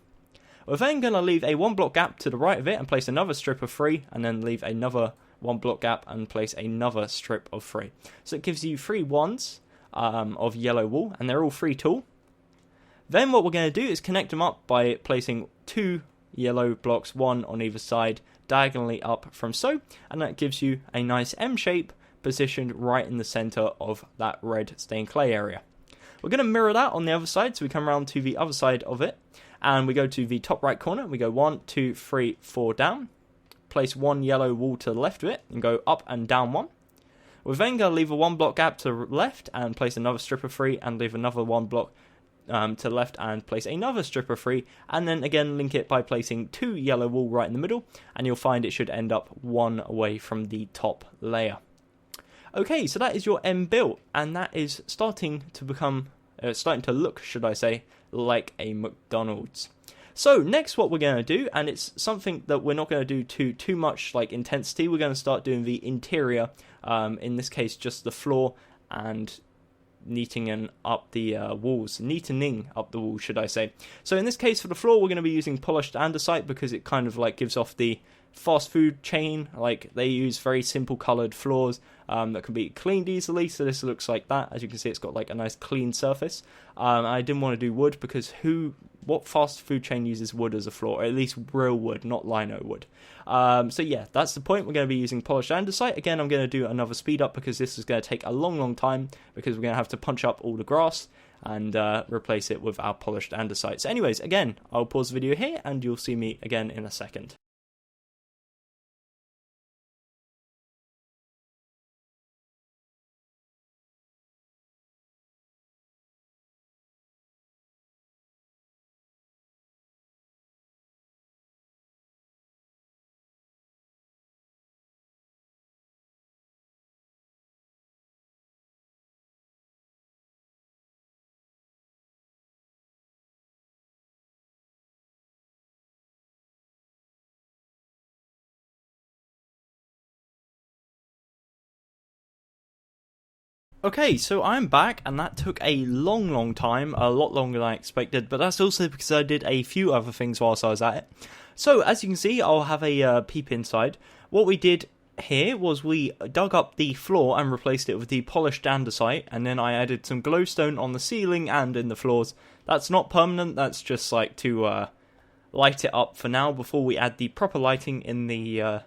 We're then going to leave a 1 block gap to the right of it and place another strip of 3, and then leave another 1 block gap and place another strip of 3. So it gives you 3 ones of yellow wool, and they're all 3 tall. Then what we're going to do is connect them up by placing 2 yellow blocks, 1 on either side, diagonally up from so, and that gives you a nice M shape positioned right in the center of that red stained clay area. We're going to mirror that on the other side, so we come around to the other side of it, and we go to the top right corner. We go 1, 2, 3, 4 down, place 1 yellow wall to the left of it, and go up and down 1. We're then going to leave a 1 block gap to the left, and place another strip of 3, and leave another 1 block to the left, and place another strip of 3, and then again link it by placing 2 yellow wool right in the middle, and you'll find it should end up 1 away from the top layer. Okay, so that is your M built, and that is starting to look, should I say, like a McDonald's. So next what we're going to do, and it's something that we're not going to do too much like intensity, we're going to start doing the interior, in this case just the floor, and neatening up the walls, should I say. So in this case for the floor we're going to be using polished andesite, because it kind of like gives off the fast food chain, like they use very simple coloured floors that can be cleaned easily, so this looks like that. As you can see, it's got like a nice clean surface. I didn't want to do wood because what fast food chain uses wood as a floor, or at least real wood, not lino wood. So yeah, that's the point. We're going to be using polished andesite. Again, I'm going to do another speed up because this is going to take a long time, because we're going to have to punch up all the grass and replace it with our polished andesite. So anyways, again, I'll pause the video here and you'll see me again in a second. Okay, so I'm back, and that took a long time, a lot longer than I expected, but that's also because I did a few other things whilst I was at it. So, as you can see, I'll have a peep inside. What we did here was we dug up the floor and replaced it with the polished andesite, and then I added some glowstone on the ceiling and in the floors. That's not permanent, that's just like to light it up for now before we add the proper lighting in the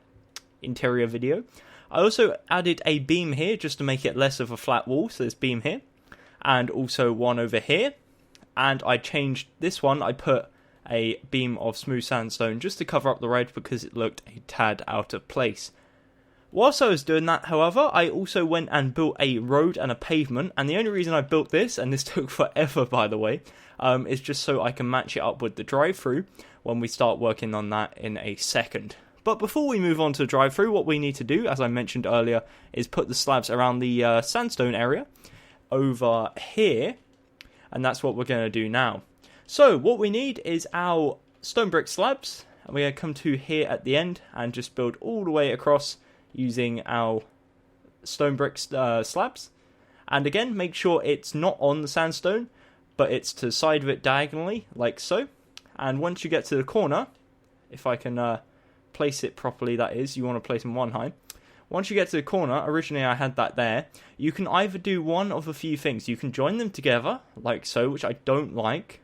interior video. I also added a beam here just to make it less of a flat wall, so this beam here, and also one over here, and I changed this one, I put a beam of smooth sandstone just to cover up the red because it looked a tad out of place. Whilst I was doing that, however, I also went and built a road and a pavement, and the only reason I built this, and this took forever by the way, is just so I can match it up with the drive-through when we start working on that in a second. But before we move on to the drive-through, what we need to do, as I mentioned earlier, is put the slabs around the sandstone area over here, and that's what we're going to do now. So what we need is our stone brick slabs, and we're going to come to here at the end and just build all the way across using our stone brick slabs. And again, make sure it's not on the sandstone, but it's to the side of it diagonally, like so. And once you get to the corner, if I can place it properly, that is, you want to place them one high. Once you get to the corner, originally I had that there, you can either do one of a few things. You can join them together, like so, which I don't like.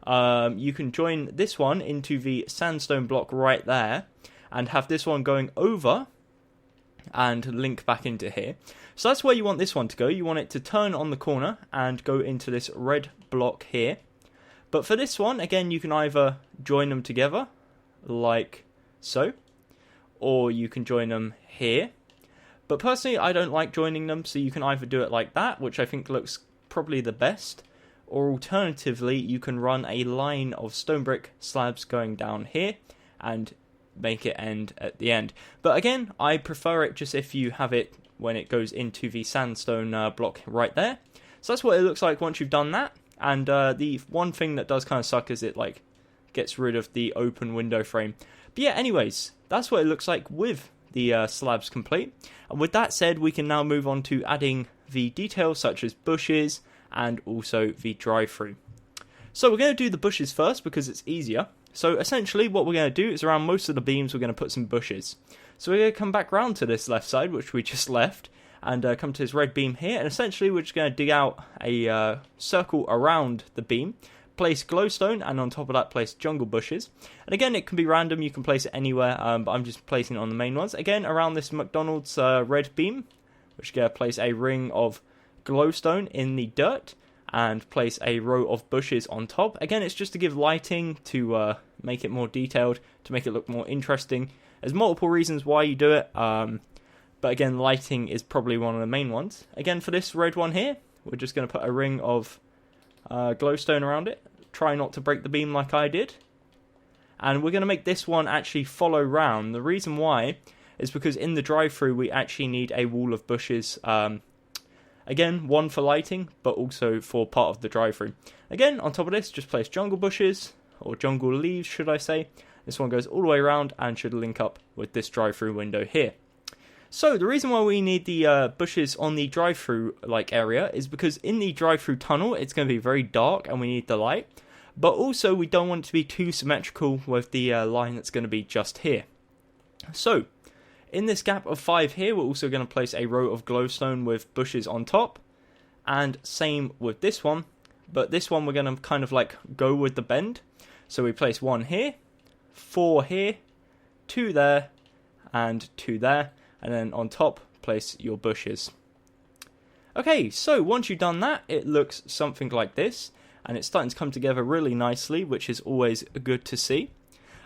You can join this one into the sandstone block right there, and have this one going over and link back into here. So that's where you want this one to go. You want it to turn on the corner and go into this red block here. But for this one, again, you can either join them together, like so, or you can join them here. But personally, I don't like joining them, so you can either do it like that, which I think looks probably the best, or alternatively, you can run a line of stone brick slabs going down here, and make it end at the end. But again, I prefer it just if you have it when it goes into the sandstone block right there. So that's what it looks like once you've done that. And the one thing that does kind of suck is it like gets rid of the open window frame. But yeah, anyways, that's what it looks like with the slabs complete. And with that said, we can now move on to adding the details such as bushes and also the drive-through. So we're going to do the bushes first because it's easier. So essentially what we're going to do is around most of the beams we're going to put some bushes. So we're going to come back round to this left side, which we just left, and come to this red beam here, and essentially we're just going to dig out a circle around the beam, place glowstone, and on top of that place jungle bushes. And again, it can be random, you can place it anywhere, but I'm just placing it on the main ones. Again, around this McDonald's red beam, which is going to place a ring of glowstone in the dirt, and place a row of bushes on top. Again, it's just to give lighting, to make it more detailed, to make it look more interesting. There's multiple reasons why you do it, but again, lighting is probably one of the main ones. Again, for this red one here, we're just going to put a ring of glowstone around it. Try not to break the beam like I did. And we're going to make this one actually follow round. The reason why is because in the drive-through we actually need a wall of bushes. Again, one for lighting, but also for part of the drive-through. Again, on top of this, just place jungle bushes, or jungle leaves, should I say. This one goes all the way around and should link up with this drive-through window here. So, the reason why we need the bushes on the drive-through area is because in the drive-through tunnel, it's going to be very dark and we need the light. But also, we don't want it to be too symmetrical with the line that's going to be just here. So, in this gap of 5 here, we're also going to place a row of glowstone with bushes on top. And same with this one. But this one we're going to kind of go with the bend. So we place 1 here, 4 here, 2 there, and 2 there. And then on top, place your bushes. Okay, so once you've done that, it looks something like this. And it's starting to come together really nicely, which is always good to see.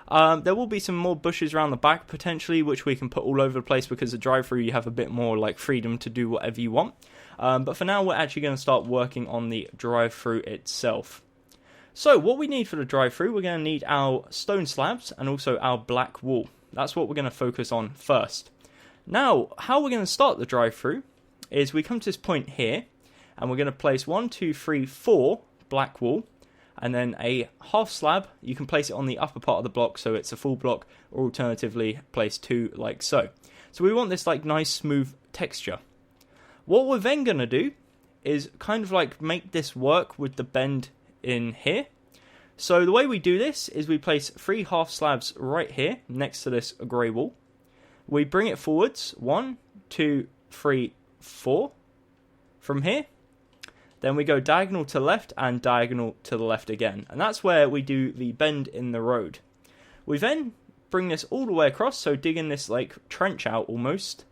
There will be some more bushes around the back potentially, which we can put all over the place because the drive-through you have a bit more freedom to do whatever you want. But for now, we're actually going to start working on the drive-through itself. So what we need for the drive-through, we're going to need our stone slabs and also our black wool. That's what we're going to focus on first. Now, how we're going to start the drive-through is we come to this point here, and we're going to place 1, 2, 3, 4 black wool. And then a half slab, you can place it on the upper part of the block so it's a full block, or alternatively place 2 like so. So we want this nice smooth texture. What we're then going to do is kind of make this work with the bend in here. So the way we do this is we place 3 half slabs right here next to this grey wall. We bring it forwards 1, 2, 3, 4 from here. Then we go diagonal to the left and diagonal to the left again. And that's where we do the bend in the road. We then bring this all the way across, so digging this trench out almost,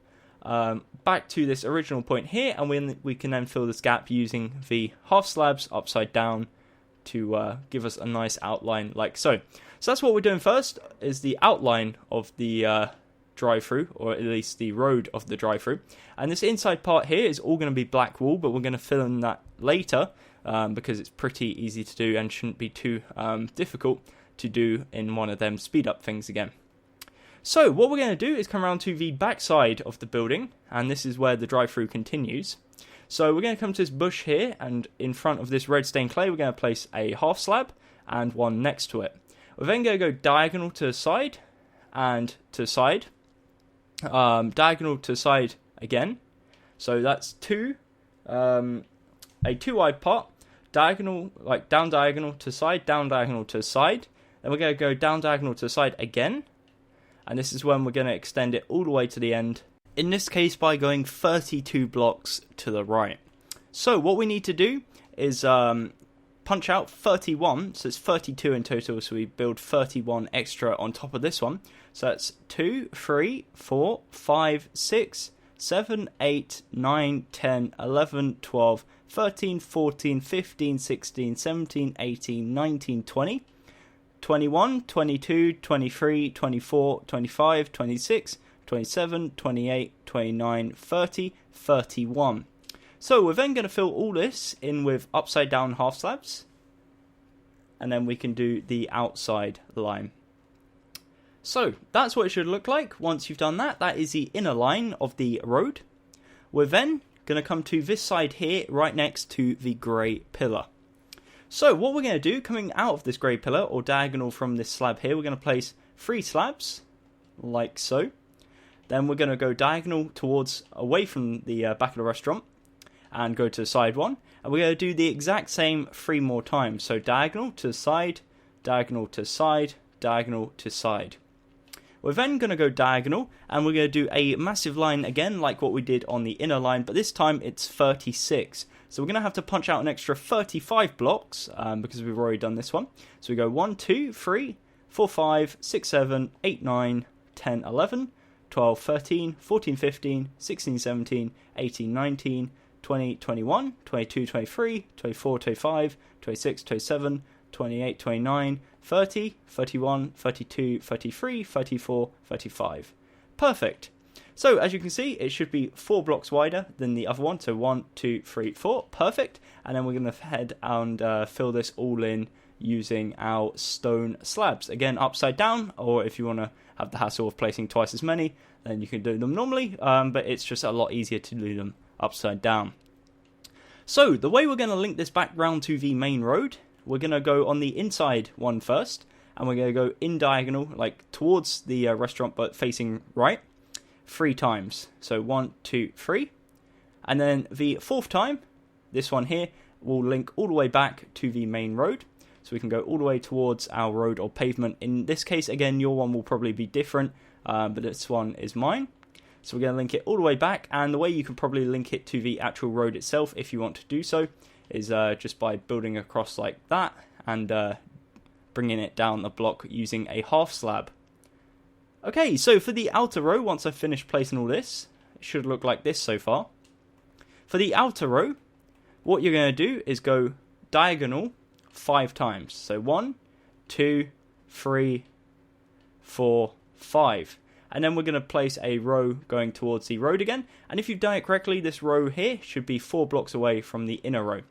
back to this original point here, and we can then fill this gap using the half slabs upside down to give us a nice outline like so. So that's what we're doing first, is the outline of the drive-through, or at least the road of the drive-through. And this inside part here is all going to be black wool, but we're going to fill in that later because it's pretty easy to do and shouldn't be too difficult to do in one of them speed up things again. So what we're going to do is come around to the back side of the building, and this is where the drive-through continues. So we're going to come to this bush here, and in front of this red stained clay we're going to place a half slab and one next to it. We're then going to go diagonal to the side and to the side. Diagonal to side again, so that's 2 a 2 wide part, diagonal, like down diagonal to side, down diagonal to side. Then we're going to go down diagonal to the side again. And this is when we're going to extend it all the way to the end. In this case, by going 32 blocks to the right. So what we need to do is punch out 31. So it's 32 in total. So we build 31 extra on top of this one. So that's 2, 3, 4, 5, 6, 7, 8, 9, 10, 11, 12, 13, 14, 15, 16, 17, 18, 19, 20. 21, 22, 23, 24, 25, 26, 27, 28, 29, 30, 31. So we're then going to fill all this in with upside down half slabs. And then we can do the outside line. So that's what it should look like once you've done that. That is the inner line of the road. We're then going to come to this side here, right next to the grey pillar. So what we're going to do, coming out of this grey pillar, or diagonal from this slab here, we're going to place 3 slabs, like so. Then we're going to go diagonal towards, away from the back of the restaurant, and go to the side one. And we're going to do the exact same 3 more times. So diagonal to side, diagonal to side, diagonal to side. We're then going to go diagonal, and we're going to do a massive line again, like what we did on the inner line, but this time it's 36. So we're going to have to punch out an extra 35 blocks, because we've already done this one. So we go 1, 2, 3, 4, 5, 6, 7, 8, 9, 10, 11, 12, 13, 14, 15, 16, 17, 18, 19, 20, 21, 22, 23, 24, 25, 26, 27, 28, 29, 30, 31, 32, 33, 34, 35. Perfect. So as you can see, it should be 4 blocks wider than the other one. So 1, 2, 3, 4. Perfect. And then we're going to head and fill this all in using our stone slabs. Again, upside down, or if you want to have the hassle of placing twice as many, then you can do them normally. But it's just a lot easier to do them upside down. So the way we're going to link this back round to the main road, we're going to go on the inside one first. And we're going to go in diagonal, like towards the restaurant, but facing right. 3 times. So 1, 2, 3. And then the 4th time, this one here, will link all the way back to the main road. So we can go all the way towards our road or pavement. In this case, again, your one will probably be different, but this one is mine. So we're going to link it all the way back. And the way you can probably link it to the actual road itself, if you want to do so, is just by building across like that and bringing it down the block using a half slab. Okay, so for the outer row, once I've finished placing all this, it should look like this so far. For the outer row, what you're going to do is go diagonal 5 times. So 1, 2, 3, 4, 5. And then we're going to place a row going towards the road again. And if you've done it correctly, this row here should be 4 blocks away from the inner row.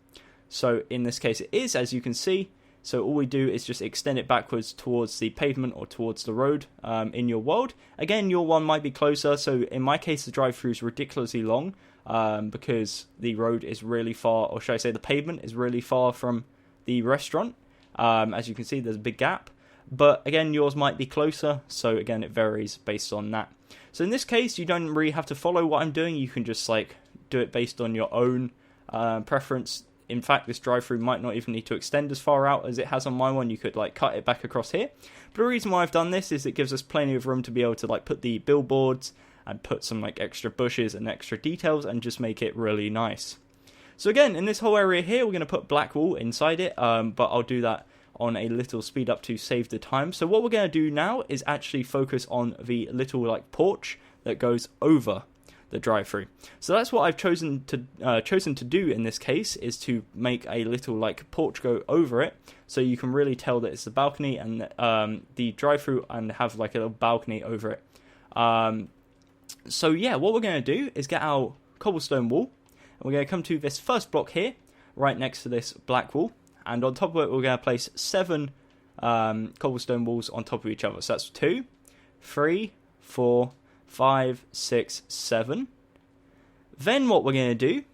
So in this case it is, as you can see. So all we do is just extend it backwards towards the pavement or towards the road in your world. Again, your one might be closer. So in my case, the drive-thru is ridiculously long because the road is really far, or should I say the pavement is really far from the restaurant. As you can see, there's a big gap. But again, yours might be closer. So again, it varies based on that. So in this case, you don't really have to follow what I'm doing. You can just like do it based on your own preference. In fact, this drive-thru might not even need to extend as far out as it has on my one. You could like cut it back across here. But the reason why I've done this is it gives us plenty of room to be able to like put the billboards and put some like extra bushes and extra details and just make it really nice. So again, in this whole area here, we're going to put black wool inside it, but I'll do that on a little speed up to save the time. So what we're going to do now is actually focus on the little like porch that goes over the drive-thru. So that's what I've chosen to do in this case, is to make a little like porch go over it, so you can really tell that it's the balcony and the drive-thru, and have like a little balcony over it. So yeah, what we're going to do is get our cobblestone wall, and we're going to come to this first block here, right next to this black wall, and on top of it we're going to place 7 cobblestone walls on top of each other. So that's 2, 3, 4, 5, 6, 7. Then what we're going to do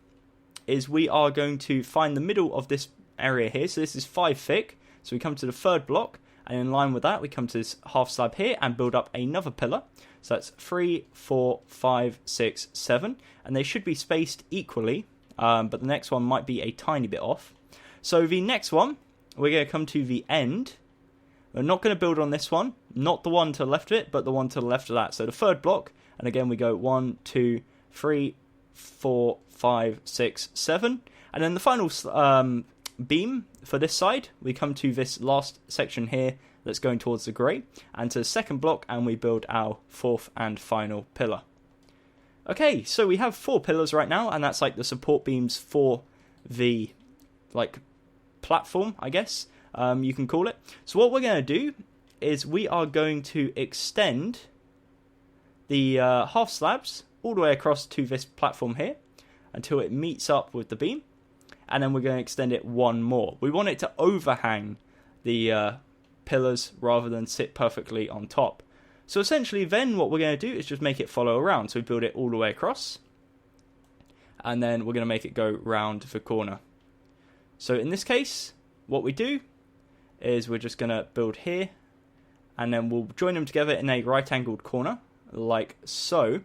is we are going to find the middle of this area here. So this is 5 thick. So we come to the 3rd block, and in line with that we come to this half slab here and build up another pillar. So that's 3, 4, 5, 6, 7, and they should be spaced equally but the next one might be a tiny bit off. So the next one, we're going to come to the end. We're not going to build on this one, not the one to the left of it, but the one to the left of that. So the third block, and again we go 1, 2, 3, 4, 5, 6, 7. And then the final beam for this side, we come to this last section here that's going towards the grey, and to the second block, and we build our fourth and final pillar. Okay, so we have 4 pillars right now, and that's like the support beams for the platform, I guess you can call it. So what we're going to do is we are going to extend the half slabs all the way across to this platform here until it meets up with the beam, and then we're going to extend it one more. We want it to overhang the pillars rather than sit perfectly on top. So essentially then what we're going to do is just make it follow around. So we build it all the way across, and then we're going to make it go round the corner. So in this case, what we do is we're just going to build here, and then we'll join them together in a right angled corner, like so,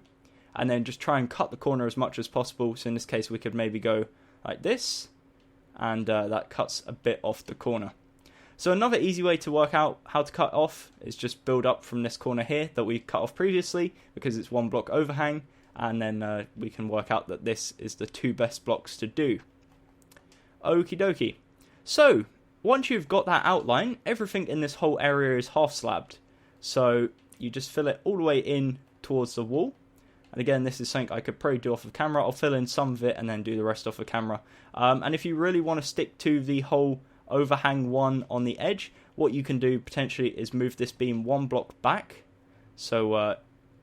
and then just try and cut the corner as much as possible. So in this case we could maybe go like this, and that cuts a bit off the corner. So another easy way to work out how to cut off is just build up from this corner here that we cut off previously, because it's 1 block overhang, and then we can work out that this is the 2 best blocks to do. Okie dokie. So once you've got that outline, everything in this whole area is half slabbed. So you just fill it all the way in towards the wall. And again, this is something I could probably do off of camera. I'll fill in some of it and then do the rest off of camera. And if you really want to stick to the whole overhang one on the edge, what you can do potentially is move this beam 1 block back. So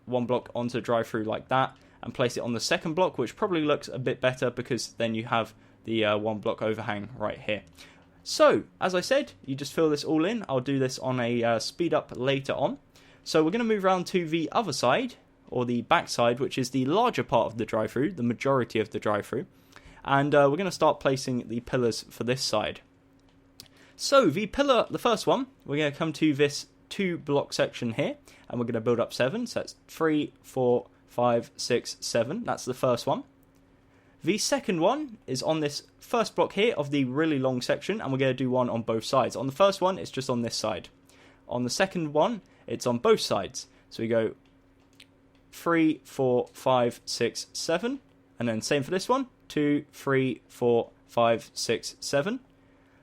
1 block onto drive-through like that, and place it on the second block, which probably looks a bit better because then you have the 1 block overhang right here. So as I said, you just fill this all in. I'll do this on a speed up later on. So we're going to move around to the other side, or the back side, which is the larger part of the drive-through, the majority of the drive-through. And we're going to start placing the pillars for this side. So the first one, we're going to come to this 2 block section here, and we're going to build up 7. So that's 3, 4, 5, 6, 7. That's the first one. The second one is on this first block here of the really long section, and we're going to do one on both sides. On the first one, it's just on this side. On the second one, it's on both sides. So we go 3, 4, 5, 6, 7. And then same for this one. 2, 3, 4, 5, 6, 7.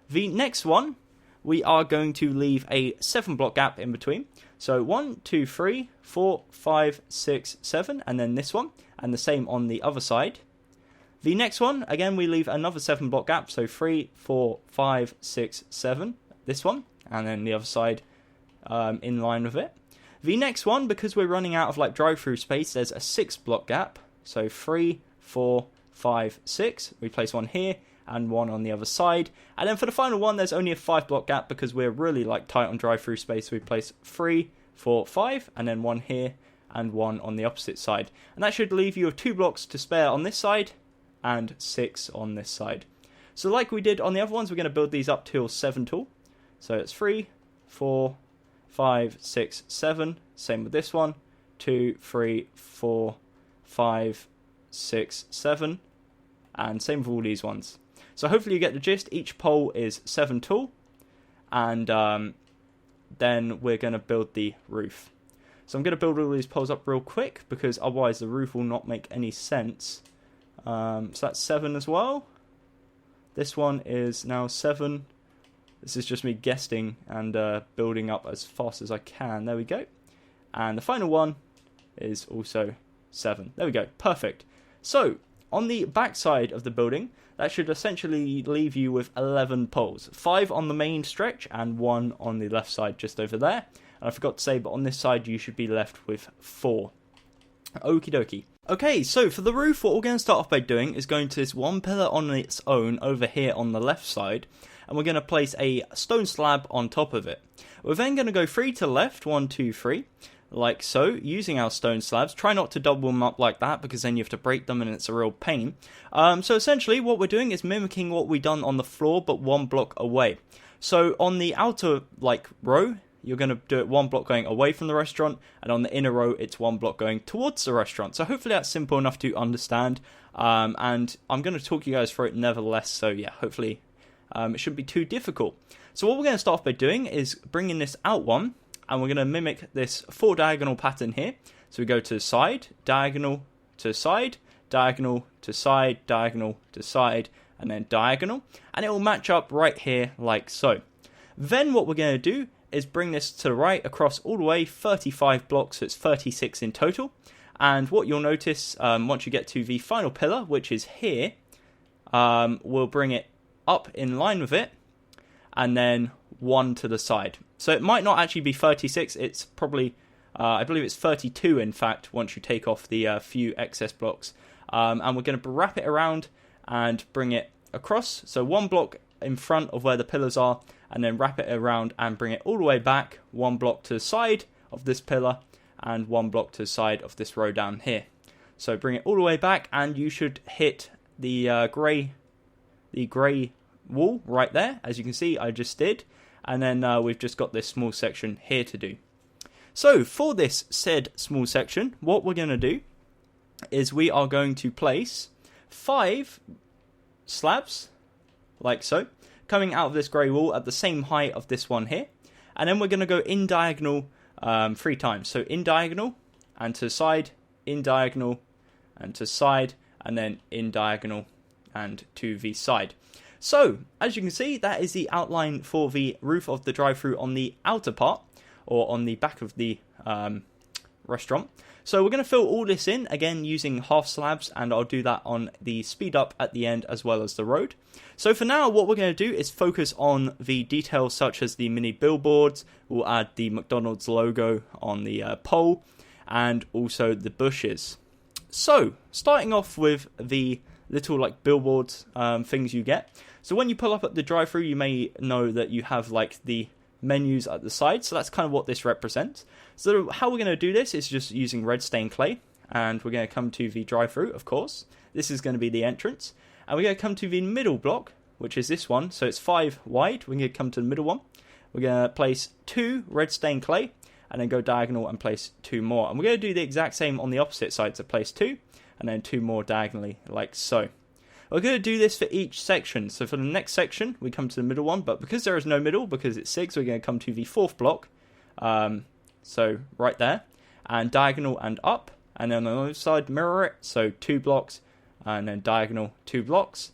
The next one, we are going to leave a 7 block gap in between. So 1, 2, 3, 4, 5, 6, 7. And then this one. And the same on the other side. The next one, again, we leave another 7 block gap. So 3, 4, 5, 6, 7. This one. And then the other side in line with it. The next one, because we're running out of drive-through space, there's a 6 block gap. So 3, 4, 5, 6. We place one here and one on the other side. And then for the final one, there's only a 5 block gap because we're really tight on drive-through space. So we place 3, 4, 5, and then one here and one on the opposite side. And that should leave you with 2 blocks to spare on this side and 6 on this side. So like we did on the other ones, we're going to build these up till 7 tall. So it's 3, 4, 5, 6, 7. Same with this one. 2, 3, 4, 5, 6, 7. And same with all these ones. So hopefully you get the gist. Each pole is 7 tall. And then we're going to build the roof. So I'm going to build all these poles up real quick, because otherwise the roof will not make any sense. So that's 7 as well. This one is now 7. This is just me guessing and building up as fast as I can. There we go. And the final one is also 7. There we go. Perfect. So on the back side of the building, that should essentially leave you with 11 poles. 5 on the main stretch and 1 on the left side just over there. And I forgot to say, but on this side you should be left with 4. Okie dokie. Okay, so for the roof, what we're going to start off by doing is going to this one pillar on its own over here on the left side, and we're going to place a stone slab on top of it. We're then going to go 3 to the left, 1, 2, 3, like so, using our stone slabs. Try not to double them up like that, because then you have to break them and it's a real pain. So essentially what we're doing is mimicking what we done on the floor, but 1 block away. So on the outer row you're going to do it one block going away from the restaurant, and on the inner row, it's one block going towards the restaurant. So hopefully that's simple enough to understand, and I'm going to talk you guys through it nevertheless, so yeah, hopefully it shouldn't be too difficult. So what we're going to start off by doing is bringing this out one, and we're going to mimic this 4 diagonal pattern here. So we go to side, diagonal to side, diagonal to side, diagonal to side, and then diagonal, and it will match up right here like so. Then what we're going to do is bring this to the right across all the way 35 blocks, so it's 36 in total. And what you'll notice once you get to the final pillar, which is here, we'll bring it up in line with it, and then one to the side. So it might not actually be 36, it's probably, I believe it's 32 in fact, once you take off the few excess blocks. And we're going to wrap it around and bring it across. So one block in front of where the pillars are, and then wrap it around and bring it all the way back, one block to the side of this pillar, and one block to the side of this row down here. So bring it all the way back, and you should hit the grey wall right there. As you can see, I just did. And then we've just got this small section here to do. So for this said small section, what we're going to do is we are going to place 5 slabs, like so, coming out of this grey wall at the same height of this one here. And then we're going to go in diagonal 3 times. So in diagonal and to side, in diagonal and to side, and then in diagonal and to the side. So, as you can see, that is the outline for the roof of the drive-thru on the outer part, or on the back of the restaurant. So we're going to fill all this in, again, using half slabs, and I'll do that on the speed up at the end as well as the road. So for now, what we're going to do is focus on the details such as the mini billboards. We'll add the McDonald's logo on the pole, and also the bushes. So, starting off with the little like billboards things you get. So when you pull up at the drive-thru, you may know that you have like the menus at the side, so that's kind of what this represents. So how we're going to do this is just using red stained clay, and we're going to come to the drive-thru, of course. This is going to be the entrance, and we're going to come to the middle block, which is this one, so it's 5 wide. We're going to come to the middle one. We're going to place 2 red stained clay, and then go diagonal and place 2 more. And we're going to do the exact same on the opposite side, so place 2, and then 2 more diagonally, like so. We're going to do this for each section. So for the next section, we come to the middle one, but because there is no middle, because it's 6, we're going to come to the 4th block. So right there, and diagonal and up, and then on the other side, mirror it, so 2 blocks, and then diagonal 2 blocks.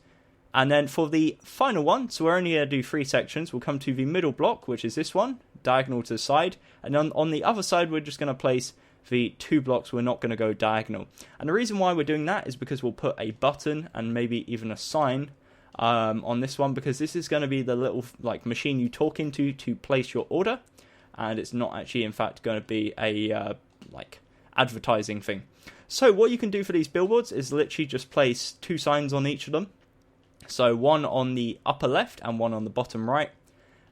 And then for the final one, so we're only going to do 3 sections, we'll come to the middle block, which is this one, diagonal to the side, and on the other side, we're just going to place the 2 blocks. We're not going to go diagonal. And the reason why we're doing that is because we'll put a button and maybe even a sign on this one, because this is going to be the little like machine you talk into to place your order, and it's not actually in fact going to be a like advertising thing. So what you can do for these billboards is literally just place 2 signs on each of them. So one on the upper left and one on the bottom right,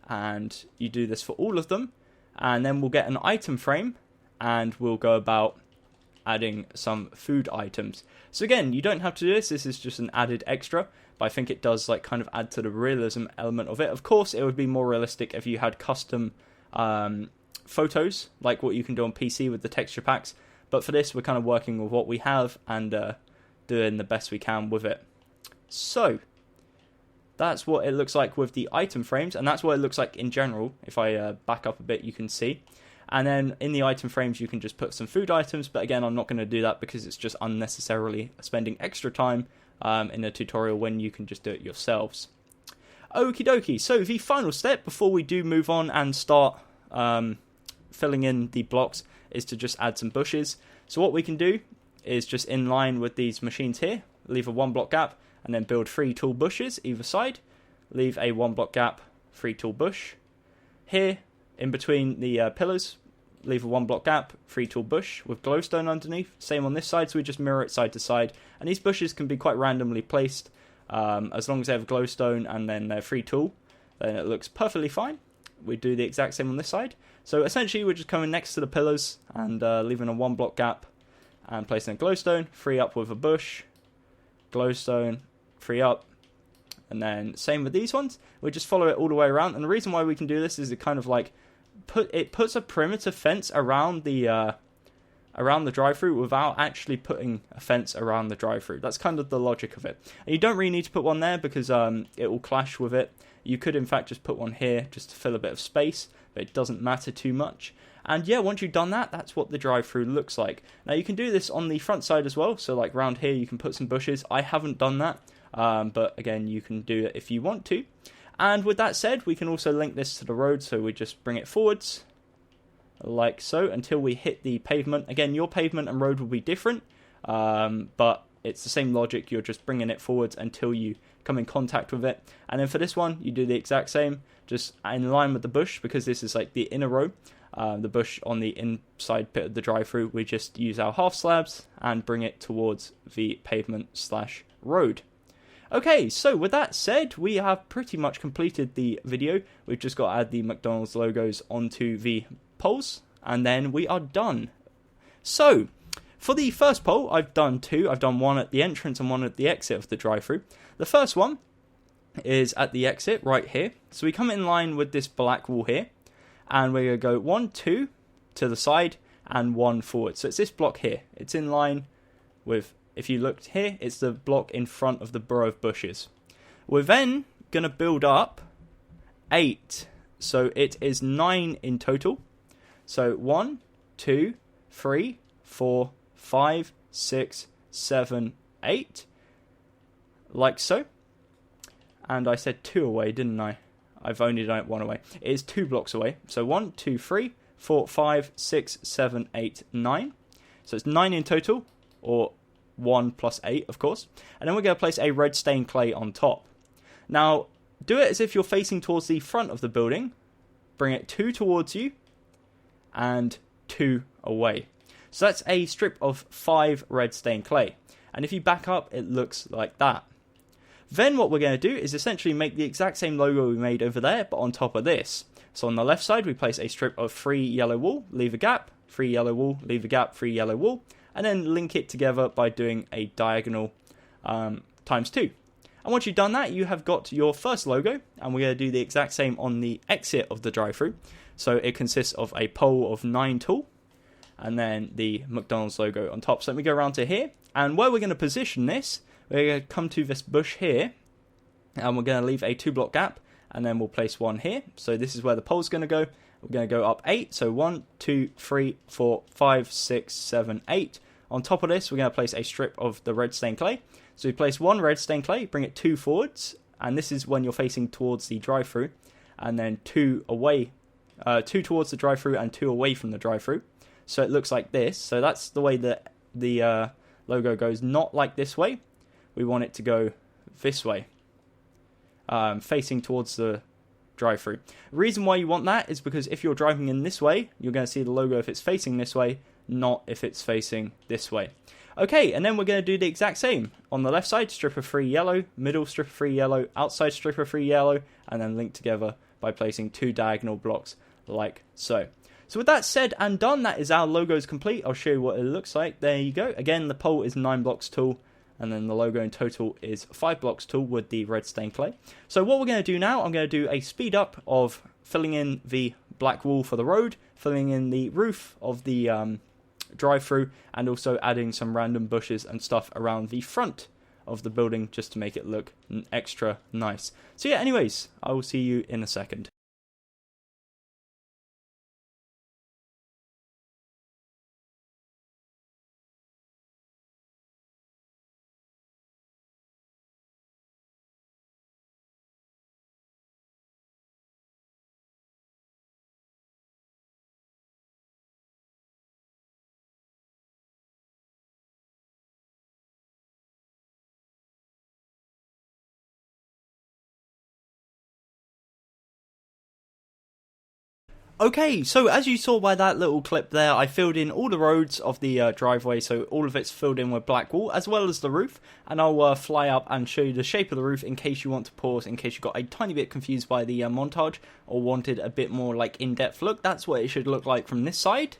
and you do this for all of them, and then we'll get an item frame, and we'll go about adding some food items. So again, you don't have to do this. This is just an added extra, but I think it does like kind of add to the realism element of it. Of course, it would be more realistic if you had custom photos, like what you can do on PC with the texture packs. But for this, we're kind of working with what we have and doing the best we can with it. So that's what it looks like with the item frames, and that's what it looks like in general. If I back up a bit, you can see. And then in the item frames, you can just put some food items. But again, I'm not going to do that because it's just unnecessarily spending extra time in a tutorial when you can just do it yourselves. Okie dokie. So the final step before we do move on and start filling in the blocks is to just add some bushes. So what we can do is just in line with these machines here, leave a 1 block gap and then build 3 tall bushes either side. Leave a 1 block gap, 3 tall bush. Here, in between the pillars, leave a 1 block gap, 3 tall bush with glowstone underneath. Same on this side, so we just mirror it side to side. And these bushes can be quite randomly placed. As long as they have glowstone and then they're 3 tall, then it looks perfectly fine. We do the exact same on this side. So essentially, we're just coming next to the pillars and leaving a 1 block gap and placing a glowstone, 3 up with a bush, glowstone, 3 up. And then same with these ones. We just follow it all the way around. And the reason why we can do this is it kind of like puts a perimeter fence around the drive-through without actually putting a fence around the drive-through. That's kind of the logic of it. And you don't really need to put one there because it will clash with it. You could in fact just put one here just to fill a bit of space, but it doesn't matter too much. And yeah, once you've done that, that's what the drive-through looks like. Now you can do this on the front side as well, so like around here you can put some bushes. I haven't done that, but again, you can do it if you want to. And with that said, we can also link this to the road, so we just bring it forwards, like so, until we hit the pavement. Again, your pavement and road will be different, but it's the same logic. You're just bringing it forwards until you come in contact with it. And then for this one, you do the exact same, just in line with the bush, because this is like the inner row. The bush on the inside bit of the drive-through, we just use our half slabs and bring it towards the pavement/road. Okay, so with that said, we have pretty much completed the video. We've just got to add the McDonald's logos onto the poles, and then we are done. So, for the first pole, I've done two. I've done one at the entrance and one at the exit of the drive-through. The first one is at the exit, right here. So we come in line with this black wall here, and we're going to go 1, 2 to the side, and 1 forward. So it's this block here. It's in line with, if you looked here, it's the block in front of the row of bushes. We're then going to build up 8. So it is 9 in total. So 1, 2, 3, 4, 5, 6, 7, 8. Like so. And I said 2 away, didn't I? I've only done it 1 away. It is 2 blocks away. So 1, 2, 3, 4, 5, 6, 7, 8, 9. So it's 9 in total, or 1 plus 8, of course. And then we're going to place a red stained clay on top. Now, do it as if you're facing towards the front of the building. Bring it 2 towards you, and 2 away. So that's a strip of 5 red stained clay. And if you back up, it looks like that. Then what we're going to do is essentially make the exact same logo we made over there, but on top of this. So on the left side, we place a strip of 3 yellow wool, leave a gap, 3 yellow wool, leave a gap, 3 yellow wool, and then link it together by doing a diagonal times 2. And once you've done that, you have got your first logo, and we're going to do the exact same on the exit of the drive-thru. So it consists of a pole of 9 tall, and then the McDonald's logo on top. So let me go around to here, and where we're going to position this, we're going to come to this bush here, and we're going to leave a 2 block gap, and then we'll place 1 here. So this is where the pole's going to go. We're going to go up 8, so 1, 2, 3, 4, 5, 6, 7, 8. On top of this, we're going to place a strip of the red stained clay. So we place 1 red stained clay, bring it 2 forwards, and this is when you're facing towards the drive-thru, and then 2 away, 2 towards the drive-thru and 2 away from the drive-thru. So it looks like this. So that's the way that the logo goes, not like this way. We want it to go this way, facing towards the drive-thru. The reason why you want that is because if you're driving in this way, you're going to see the logo if it's facing this way, not if it's facing this way. Okay, and then we're going to do the exact same. On the left side, strip of 3 yellow, middle strip of 3 yellow, outside strip of 3 yellow, and then link together by placing 2 diagonal blocks like so. So with that said and done, that is our logos complete. I'll show you what it looks like. There you go. Again, the pole is 9 blocks tall, and then the logo in total is 5 blocks tall with the red stained clay. So what we're going to do now, I'm going to do a speed up of filling in the black wall for the road, filling in the roof of the drive-thru, and also adding some random bushes and stuff around the front of the building just to make it look extra nice. So yeah, anyways, I will see you in a second. Okay, so as you saw by that little clip there, I filled in all the roads of the driveway, so all of it's filled in with black wool, as well as the roof, and I'll fly up and show you the shape of the roof in case you want to pause, in case you got a tiny bit confused by the montage, or wanted a bit more like in-depth look. That's what it should look like from this side.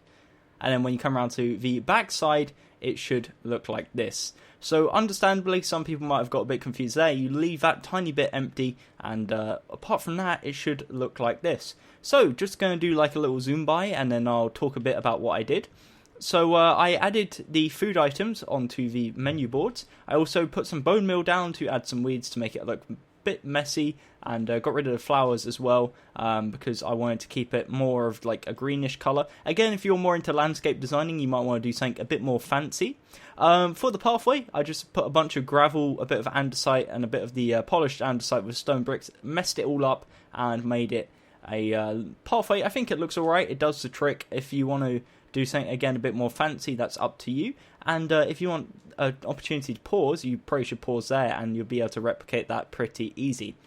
and then when you come around to the back side, it should look like this. So understandably, some people might have got a bit confused there. You leave that tiny bit empty, and apart from that, it should look like this. So just going to do like a little zoom by, and then I'll talk a bit about what I did. So I added the food items onto the menu boards. I also put some bone meal down to add some weeds to make it look a bit messy, and got rid of the flowers as well, because I wanted to keep it more of like a greenish colour. Again, if you're more into landscape designing, you might want to do something a bit more fancy. For the pathway, I just put a bunch of gravel, a bit of andesite, and a bit of the polished andesite with stone bricks, messed it all up, and made it a pathway. I think it looks alright, it does the trick. If you want to do something, again, a bit more fancy, that's up to you. And if you want an opportunity to pause, you probably should pause there, and you'll be able to replicate that pretty easy.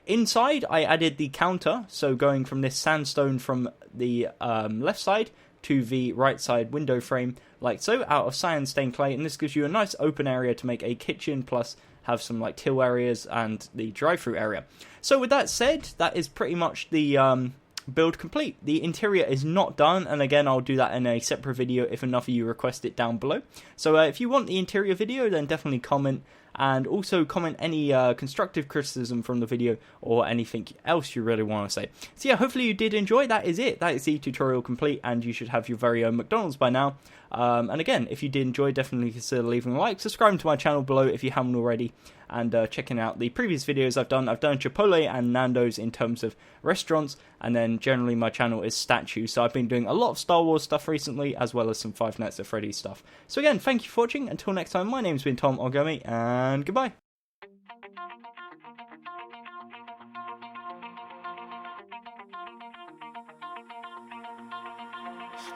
Inside, I added the counter, so going from this sandstone from the left side to the right side window frame, like so, out of cyan stained clay, and this gives you a nice open area to make a kitchen, plus have some like till areas and the drive-through area. So with that said, that is pretty much the build complete. The interior is not done, and again, I'll do that in a separate video if enough of you request it down below. So if you want the interior video, then definitely comment, and also comment any constructive criticism from the video or anything else you really want to say. So yeah, hopefully you did enjoy. That is it. That is the tutorial complete, and you should have your very own McDonald's by now. And again, if you did enjoy, definitely consider leaving a like, subscribing to my channel below if you haven't already, and checking out the previous videos I've done. I've done Chipotle and Nando's in terms of restaurants, and then generally my channel is statues, so I've been doing a lot of Star Wars stuff recently, as well as some Five Nights at Freddy's stuff. So again, thank you for watching. Until next time, my name's been Tom or Gummy, and goodbye.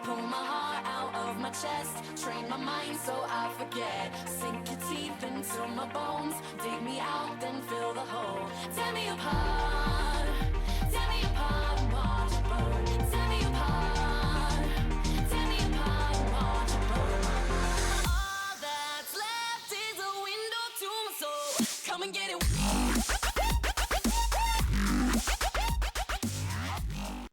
Pull my heart out of my chest, train my mind so I forget. Sink your teeth into my bones, dig me out, then fill the hole. Tear me apart.